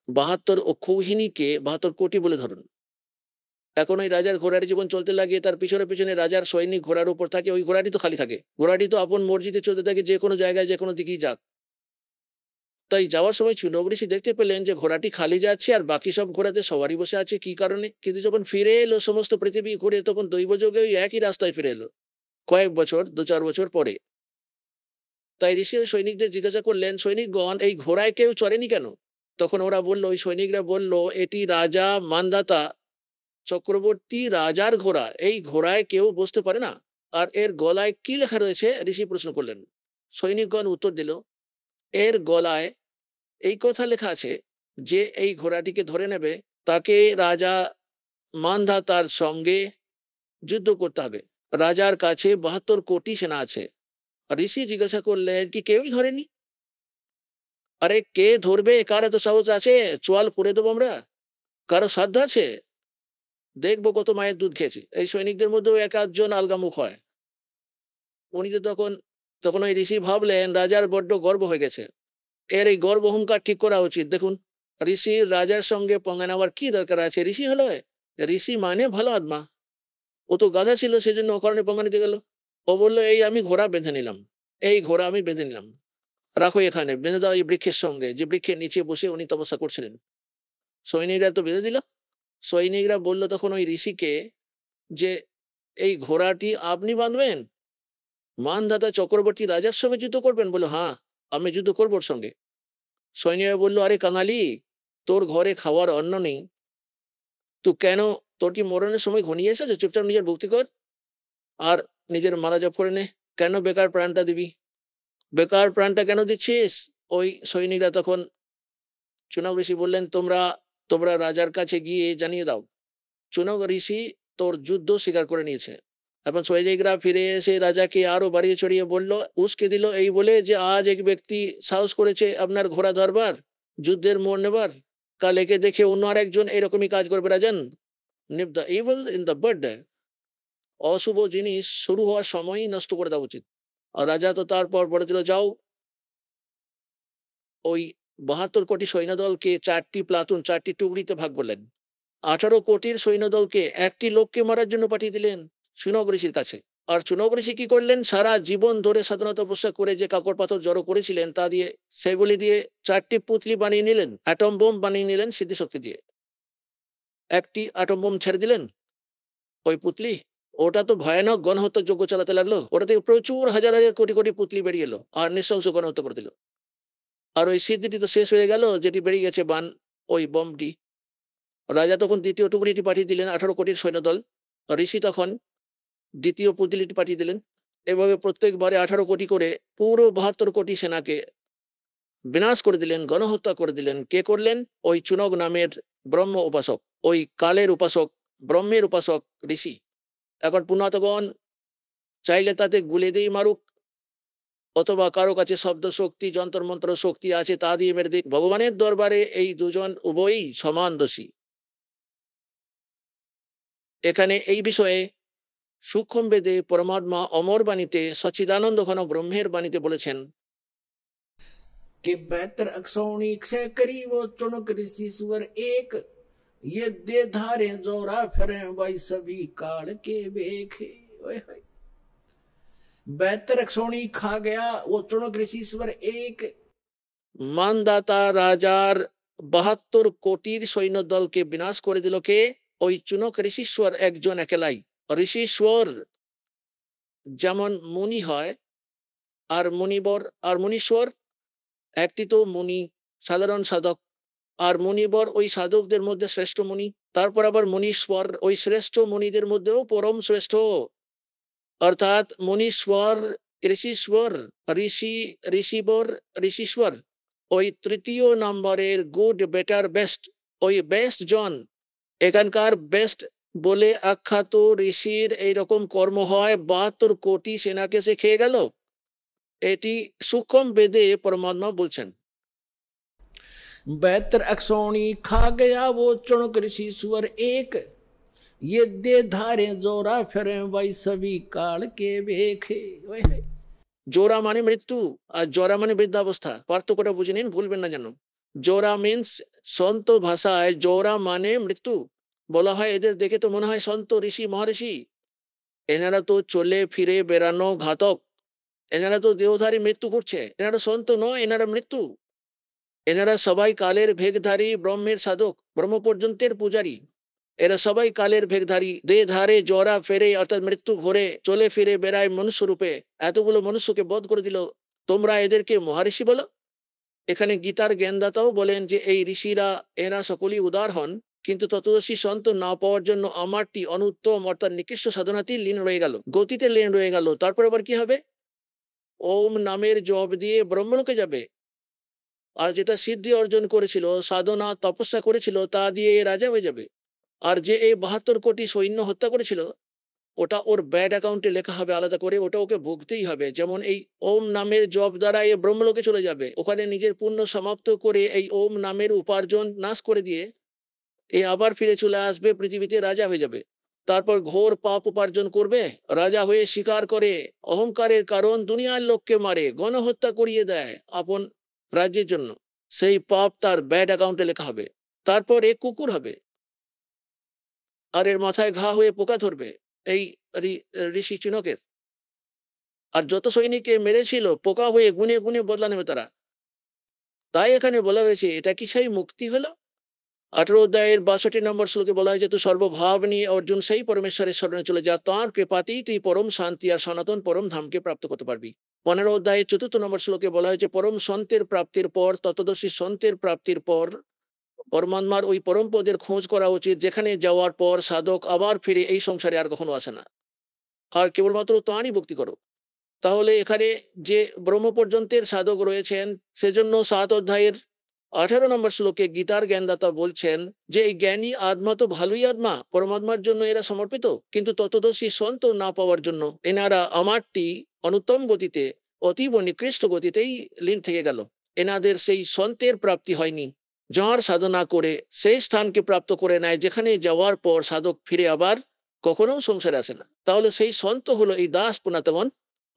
72 অক্ষৌহিনীকে 72 কোটি বলে ধরুন। এখন ওই রাজার ঘোড়ার জীবন চলতে লাগে, তার পিছনে পিছনে রাজার সৈনিক ঘোড়ার উপর থাকে, ওই ঘোড়াটি তো খালি থাকে, ঘোড়াটি তো আপন মর্জিতে চলতে থাকে, যে কোনো জায়গায় যে কোনো দিকেই যাক। তাই যাওয়ার সময় চুনক ঋষি দেখতে পেলেন যে ঘোড়াটি খালি যাচ্ছে আর বাকি সব ঘোড়াতে সবারই বসে আছে, কি কারণে? কিন্তু যখন ফিরে এলো সমস্ত পৃথিবী ঘুরে, তখন দৈবযোগে ওই একই রাস্তায় ফিরে এলো কয়েক বছর, 2-4 বছর পরে। তাই ঋষি ওই সৈনিকদের জিজ্ঞাসা করলেন, সৈনিকগণ এই ঘোড়ায় কেউ চড়েনি কেন? তখন ওরা বলল, ওই সৈনিকরা বলল, এটি রাজা মানদাতা চক্রবর্তী রাজার ঘোড়া, এই ঘোড়ায় কেউ বসতে পারে না। আর এর গলায় কি লেখা রয়েছে? ঋষি প্রশ্ন করলেন। সৈনিকগণ উত্তর দিল, এর গলায় এই কথা লেখা আছে যে এই ঘোড়াটিকে ধরে নেবে তাকে রাজা মানধাতার সঙ্গে যুদ্ধ করতে হবে। রাজার কাছে 72 কোটি সেনা আছে। ঋষি জিজ্ঞাসা করলেন, কি কেউই ধরেনি? আরে কে ধরবে? কার এত সাহস আছে? চোয়াল করে দেবো আমরা? কারো সাধ্য আছে? দেখবো কত মায়ের দুধ খেয়েছে। এই সৈনিকদের মধ্যেও এক আধজন আলগামুখ হয়। উনি তো তখন তখন ওই ঋষি ভাবলেন রাজার বড্ড গর্ব হয়ে গেছে, এর এই গর্ব অহংকার ঠিক করা উচিত। দেখুন ঋষির রাজার সঙ্গে পঙ্গা নেওয়ার কি দরকার আছে? ঋষি হলো, ঋষি মানে ভালো আত্মা। ও তো গাধা ছিল, সেজন্য ও কারণে পঙ্গা নিতে গেল। ও বললো, এই আমি ঘোড়া বেঁধে নিলাম, এই ঘোড়া আমি বেঁধে নিলাম, রাখো এখানে, বেঁধে দাও এই বৃক্ষের সঙ্গে, যে বৃক্ষের নিচে বসে উনি তপস্যা করছিলেন। সৈনিকরা তো বেঁধে দিল। সৈনিকরা বলল তখন ওই ঋষিকে যে এই ঘোড়াটি আপনি বাঁধবেন? মানধাতা চক্রবর্তী রাজার সঙ্গে যুদ্ধ করবেন? বলো, হ্যাঁ আমি যুদ্ধ করবো ওর সঙ্গে। সৈনিকরা বললো, আরে কাঙালি, তোর ঘরে খাওয়ার অন্ন নেই, তুই কেন, তোর কি মরণের সময় ঘনিয়ে এসেছে? চুপচাপ নিজের ভক্তি কর আর নিজের মারা জপ করে নে, কেন বেকার প্রাণটা দিবি? বেকার প্রাণটা কেন দিচ্ছিস? ওই সৈনিকরা তখন চুনক ঋষি বললেন, তোমরা তোমরা রাজার কাছে গিয়ে জানিয়ে দাও চুনক ঋষি তোর যুদ্ধ স্বীকার করে নিয়েছে। এখন সৈনিকরা ফিরে এসে রাজাকে আরো বাড়িয়ে চড়িয়ে বলল, উস্কে দিল এই বলে যে আজ এক ব্যক্তি সাহস করেছে আপনার ঘোড়া ধরবার, যুদ্ধের মোড় নেবার, কাল একে দেখে অন্য আর একজন এরকমই কাজ করবে। Rajan, nip the evil in the bud. অশুভ জিনিস শুরু হওয়ার সময়ই নষ্ট করে দেওয়া উচিত। আর রাজা তো তারপর বলেছিল, যাও ওই 72 কোটি সৈন্যদলকে 4টি প্লাটুন 4টি টুকরিতে ভাগ করলেন। 18 কোটির সৈন্যদলকে একটি লোককে মারার জন্য পাঠিয়ে দিলেন সুনগ ঋষির কাছে। আর সুনগ ঋষি কি করলেন, সারা জীবন ধরে সাধনা তপস্যা করে যে কাকর পাথর জড়ো করেছিলেন তা দিয়ে, সেগুলি দিয়ে 4টি পুতলি বানিয়ে নিলেন, অ্যাটম বোম বানিয়ে নিলেন সিদ্ধিশক্তি দিয়ে। একটি অ্যাটম বোম ছেড়ে দিলেন ওই পুতলি, ওটা তো ভয়ানক গণহত্যার যজ্ঞ চালাতে লাগলো। ওটা থেকে প্রচুর হাজার হাজার কোটি কোটি পুতলি বেরিয়ে এলো আর নৃশংস গণহত্যা করে দিল। আর ওই সিদ্ধিটি তো শেষ হয়ে গেল, যেটি বেরিয়ে গেছে বান, ওই বোমটি। রাজা তখন দ্বিতীয় টুকরিটি পাঠিয়ে দিলেন 18 কোটির সৈন্যদল। ঋষি তখন দ্বিতীয় পুতলিটি পাঠিয়ে দিলেন। এভাবে প্রত্যেকবারে 18 কোটি করে পুরো 72 কোটি সেনাকে বিনাশ করে দিলেন, গণহত্যা করে দিলেন। কে করলেন? ওই চুনক নামের ব্রহ্ম উপাসক, ওই কালের উপাসক, ব্রহ্মের উপাসক ঋষি। এখন পুনাতগণ চাইলে তাতে গুলে দিয়ে মারুক, অথবা কারো কাছে শব্দ শক্তি যন্ত্র মন্ত্র শক্তি আছে তা দিয়ে মেরে দিক, ভগবানের দরবারে এই দুজন উভয়ই সমান দোষী। এখানে এই বিষয়ে সূক্ষ্ম বেদে পরমাত্মা অমর বাণীতে সচ্চিদানন্দ ঘন ব্রহ্মের বাণীতে বলেছেন कि बेहतर अक्षौणी क्षय करी वो चुनक ऋषि सुवर एक, ये दे धारे जोरा फिरे भाई सभी काल के बेखे। बेहतर अक्षौणी खा गया वो चुनक ऋषि सुवर एक। মানদাতা রাজার 72 কোটির সৈন্য দলকে বিনাশ করে দিল কে? ওই চুনক ঋষীশ্বর একজন একেলাই। ঋষীশ্বর যেমন মুনি হয়, আর মুনিবর আর মুনীশ্বর, একটি তো মুনি সাধারণ সাধক, আর মুনিবর ওই সাধকদের মধ্যে শ্রেষ্ঠ মুনি, তারপর আবার মুনীশ্বর ওই শ্রেষ্ঠ মুনিদের মধ্যেও পরম শ্রেষ্ঠ, অর্থাৎ মুনীশ্বর ঋষীশ্বর ঋষি ঋষিবর ঋষীশ্বর ওই তৃতীয় নম্বরের গুড বেটার বেস্ট, ওই বেস্ট জন। এখানকার বেস্ট বলে আখ্যাত ঋষির এইরকম কর্ম হয়, 72 কোটি সেনাকে সে খেয়ে গেল। এটি সূক্ষ্ম বেদে পরমাত্মা বলছেন। बेहतर अक्षौणी खा गया वो चुनक ऋषि सुवर एक, ये दे धारे जोरा फिरे भाई सभी काल के बेखे। জোরা মানে মৃত্যু আর জরা মানে বৃদ্ধাবস্থা, পার্থক্যটা বুঝে নিন, ভুলবেন না যেন। জোরা মিন্স সন্ত ভাষায় জোরা মানে মৃত্যু। বলা হয় এদের দেখে তো মনে হয় সন্ত ঋষি মহর্ষি, এনারা তো চলে ফিরে বেড়ানো ঘাতক, এনারা তো দেহধারী মৃত্যু করছে, এনারা সন্ত নয়, এনারা মৃত্যু। এনারা সবাই কালের ভেগধারী, ব্রহ্মের সাধক, ব্রহ্ম পর্যন্তের পূজারী। এরা সবাই কালের ভেগধারী, দেহ ধারে জরা ফেরে অর্থাৎ মৃত্যু ঘরে চলে ফিরে বেড়ায় মনুষ্য রূপে। এতগুলো মনুষ্যকে বধ করে দিল, তোমরা এদেরকে মহারিষি বলো? এখানে গীতার জ্ঞানদাতাও বলেন যে এই ঋষিরা এরা সকলেই উদার হন, কিন্তু ততদর্শী সন্ত না পাওয়ার জন্য আমারটি অনুত্তম অর্থাৎ নিকৃষ্ট সাধনাতেই লীন রয়ে গেল, গতিতে লীন রয়ে গেল। তারপর আবার কি হবে? ওম নামের জপ দিয়ে ব্রহ্মলোকে যাবে। আর যেটা সিদ্ধি অর্জন করেছিল, সাধনা তপস্যা করেছিল, তা দিয়ে রাজা হয়ে যাবে। আর যে এই 72 কোটি সৈন্য হত্যা করেছিল, ওটা ওর ব্যাড অ্যাকাউন্টে লেখা হবে আলাদা করে, ওটা ওকে ভুগতেই হবে। যেমন এই ওম নামের জপ দ্বারা এ ব্রহ্মলোকে চলে যাবে, ওখানে নিজের পুণ্য সমাপ্ত করে এই ওম নামের উপার্জন নাশ করে দিয়ে এ আবার ফিরে চলে আসবে পৃথিবীতে, রাজা হয়ে যাবে। তারপর ঘোর পাপ উপার্জন করবে, রাজা হয়ে স্বীকার করে অহংকারের কারণ দুনিয়ার লোককে মারে, গণহত্যা করিয়ে দেয় আপন রাজ্যের জন্য। সেই পাপ তার ব্যাড অ্যাকাউন্টে লেখা হবে। তারপর এ কুকুর হবে, আর এর মাথায় ঘা হয়ে পোকা ধরবে এই ঋষি চুনকের। আর যত সৈনিককে মেরেছিল পোকা হয়ে গুনে গুনে বদলা নেবে তারা। তাই এখানে বলা হয়েছে এটা কি সেই মুক্তি হলো? 18 অধ্যায়ের 62 নম্বর শ্লোকে বলা হয়েছে, তুই সর্বভাব নিয়ে অর্জুন সেই পরমেশ্বরের স্মরণে চলে যা, তাঁর কৃপাতেই তুই পরম শান্তি আর সনাতন পরম ধামকে প্রাপ্ত করতে পারবি। 15 অধ্যায়ের 4 নম্বর শ্লোকে বলা হয়েছে, পরম সন্তের প্রাপ্তির পর, তত্ত্বদর্শী সন্তের প্রাপ্তির পর পরমাত্মার ওই পরম পদের খোঁজ করা উচিত, যেখানে যাওয়ার পর সাধক আবার ফিরে এই সংসারে আর কখনো আসে না, আর কেবলমাত্র তাঁরই ভক্তি করো। তাহলে এখানে যে ব্রহ্ম পর্যন্তের সাধক রয়েছেন, সেজন্য 7 অধ্যায়ের 18 নম্বর শ্লোকে গীতার জ্ঞানদাতা বলছেন যে এই জ্ঞানী আত্মা তো ভালোই আত্মা, পরমাত্মার জন্য এরা সমর্পিত, কিন্তু তত্ত্বদর্শী সন্ত না পাওয়ার জন্য এনারা আমারটি অনুত্তম গতিতে, অতীব নিকৃষ্ট গতিতেই লীন থেকে গেল। এনাদের সেই সন্তের প্রাপ্তি হয়নি। যাঁর সাধনা করে সেই স্থানকে প্রাপ্ত করে নেয়, যেখানে যাওয়ার পর সাধক ফিরে আবার কখনো সংসারে আসে না। তাহলে সেই সন্ত হলো এই দাস পুনাতগণ।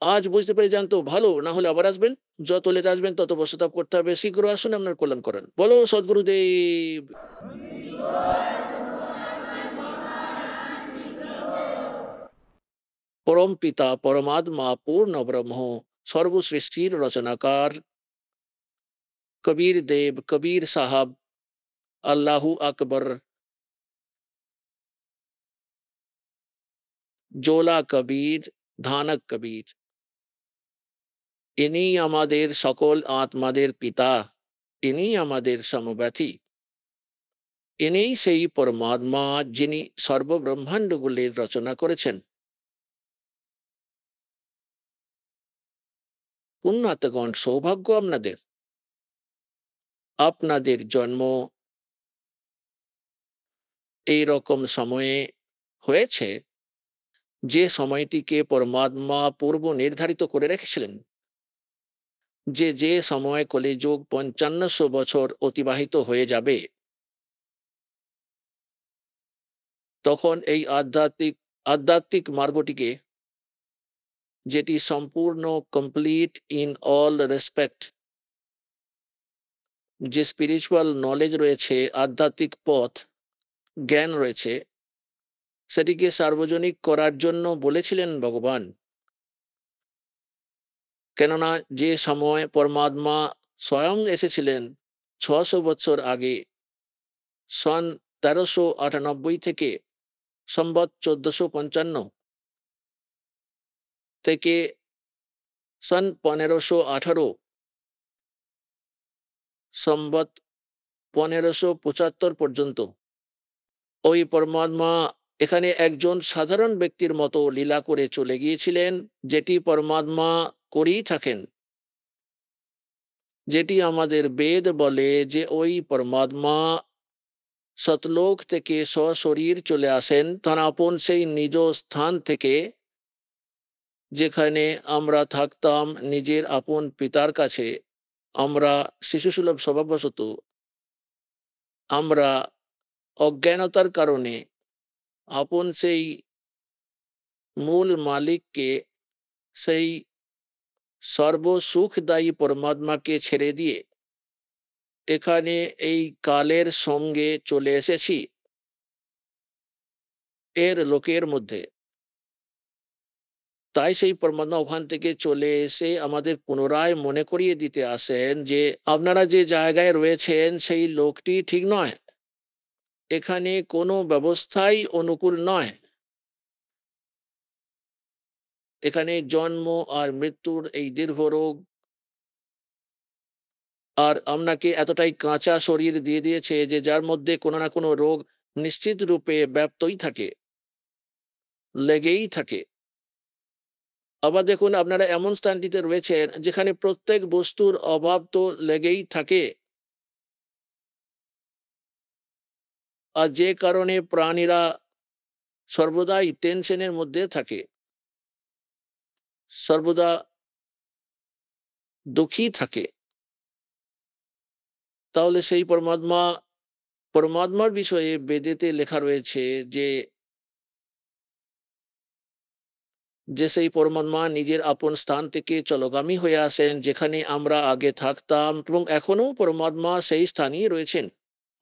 আজ বুঝতে পেরে যান তো ভালো, না হলে আবার আসবেন। যত লেট আসবেন তত পশ্চাতাপ করতে হবে। শীঘ্র আসুন, আপনার কল্যাণ করেন। বলো সদ্গুরুদেব। পরম পিতা পরমাত্মা পূর্ণ ব্রহ্ম সর্বসৃষ্টির রচনাকার কবির দেব, কবির সাহাব, আল্লাহু আকবর, জোলা কবির, ধানক কবির, ইনি আমাদের সকল আত্মাদের পিতা, ইনি আমাদের সমব্যথী, ইনি সেই পরমাত্মা যিনি সর্বব্রহ্মাণ্ডগুলির রচনা করেছেন। পুণ্যাতগণ, সৌভাগ্য আপনাদের, আপনাদের জন্ম এই রকম সময়ে হয়েছে যে সময়টিকে পরমাত্মা পূর্ব নির্ধারিত করে রেখেছিলেন, যে সময় কলিযুগ ৫৫০০ বছর অতিবাহিত হয়ে যাবে, তখন এই আধ্যাত্মিক মার্গটিকে, যেটি সম্পূর্ণ কমপ্লিট ইন অল রেসপেক্ট, যে স্পিরিচুয়াল নলেজ রয়েছে, আধ্যাত্মিক পথ জ্ঞান রয়েছে, সেটিকে সার্বজনিক করার জন্য বলেছিলেন ভগবান। কেননা যে সময় পরমাত্মা স্বয়ং এসেছিলেন ৬০০ বছর আগে, সন ১৩৯৮ থেকে সম্বৎ ১৪৫৫ থেকে সন ১৫১৮ সম্বৎ ১৫৭৫ পর্যন্ত ওই পরমাত্মা এখানে একজন সাধারণ ব্যক্তির মতো লীলা করে চলে গিয়েছিলেন, যেটি পরমাত্মা করেই থাকেন, যেটি আমাদের বেদ বলে যে ওই পরমাত্মা সতলোক থেকে সশরীর চলে আসেন তার আপন সেই নিজ স্থান থেকে, যেখানে আমরা থাকতাম নিজের আপন পিতার কাছে। আমরা শিশুসুলভ স্বভাববশত আমরা অজ্ঞানতার কারণে আপন সেই মূল মালিককে, সেই সর্বসুখদায়ী পরমাত্মাকে ছেড়ে দিয়ে এখানে এই কালের সঙ্গে চলে এসেছি, এর লোকের মধ্যে। তাই সেই পরমাত্মা ওখান থেকে চলে এসে আমাদের পুনরায় মনে করিয়ে দিতে আসেন যে আপনারা যে জায়গায় রয়েছেন সেই লোকটি ঠিক নয়, এখানে কোনো ব্যবস্থাই অনুকূল নয়, এখানে জন্ম আর মৃত্যুর এই দীর্ঘ রোগ, আর আপনাকে এতটাই কাঁচা শরীর দিয়ে দিয়েছে যে যার মধ্যে কোনো না কোনো রোগ নিশ্চিত রূপে ব্যাপ্তই থাকে, লেগেই থাকে। আবার দেখুন, আপনারা এমন স্থানটিতে রয়েছেন যেখানে প্রত্যেক বস্তুর অভাব তো লেগেই থাকে, আর যে কারণে প্রাণীরা সর্বদাই টেনশনের মধ্যে থাকে, সর্বদা দুঃখী থাকে। তাহলে সেই পরমাত্মার বিষয়ে বেদেতে লেখা রয়েছে যে সেই পরমাত্মা নিজের আপন স্থান থেকে চলগামী হয়ে আসেন, যেখানে আমরা আগে থাকতাম, এবং এখনো পরমাত্মা সেই স্থানেই রয়েছেন।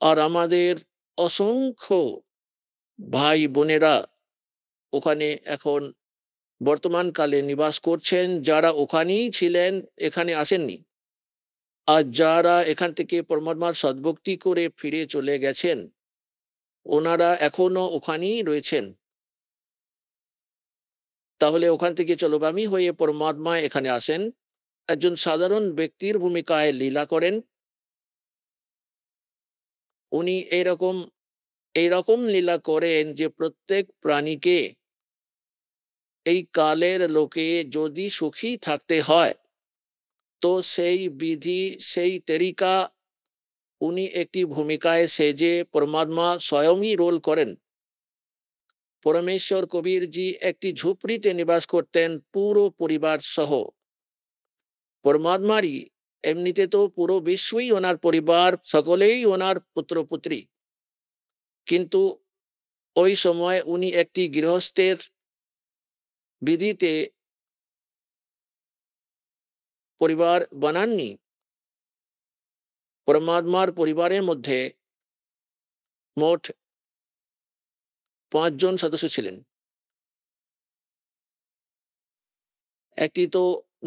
আর আমাদের অসংখ্য ভাই বোনেরা ওখানে এখন বর্তমানকালে নিবাস করছেন, যারা ওখানেই ছিলেন, এখানে আসেননি। আর যারা এখান থেকে পরমাত্মার সদ্ভক্তি করে ফিরে চলে গেছেন, ওনারা এখনো ওখানেই রয়েছেন। তাহলে ওখান থেকে চলগামী হয়ে পরমাত্মা এখানে আসেন, একজন সাধারণ ব্যক্তির ভূমিকায় লীলা করেন। উনি এইরকম লীলা করেন যে প্রত্যেক প্রাণীকে এই কালের লোকে যদি সুখী থাকতে হয়, তো সেই বিধি, সেই তরিকা উনি একটি ভূমিকায় সেজে পরমাত্মা স্বয়ংই রোল করেন। পরমেশ্বর কবিরজি একটি ঝুপড়িতে নিবাস করতেন পুরো পরিবার সহ। পরমাত্মারই এমনিতে তো পুরো বিশ্বই ওনার পরিবার, সকলেই ওনার পুত্রপুত্রী, কিন্তু ওই সময় উনি একটি গৃহস্থের বিধিতে পরিবার বানাননি। পরমাত্মার পরিবারের মধ্যে মোট 5 জন সদস্য ছিলেন। একটি তো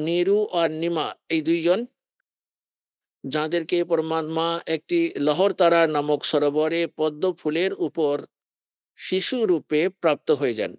নেরু আর নিমা, এই 2 জন, যাদেরকে পরমাত্মা একটি লহরতারা নামক সরোবরে পদ্ম ফুলের উপর শিশু রূপে প্রাপ্ত হয়ে যান।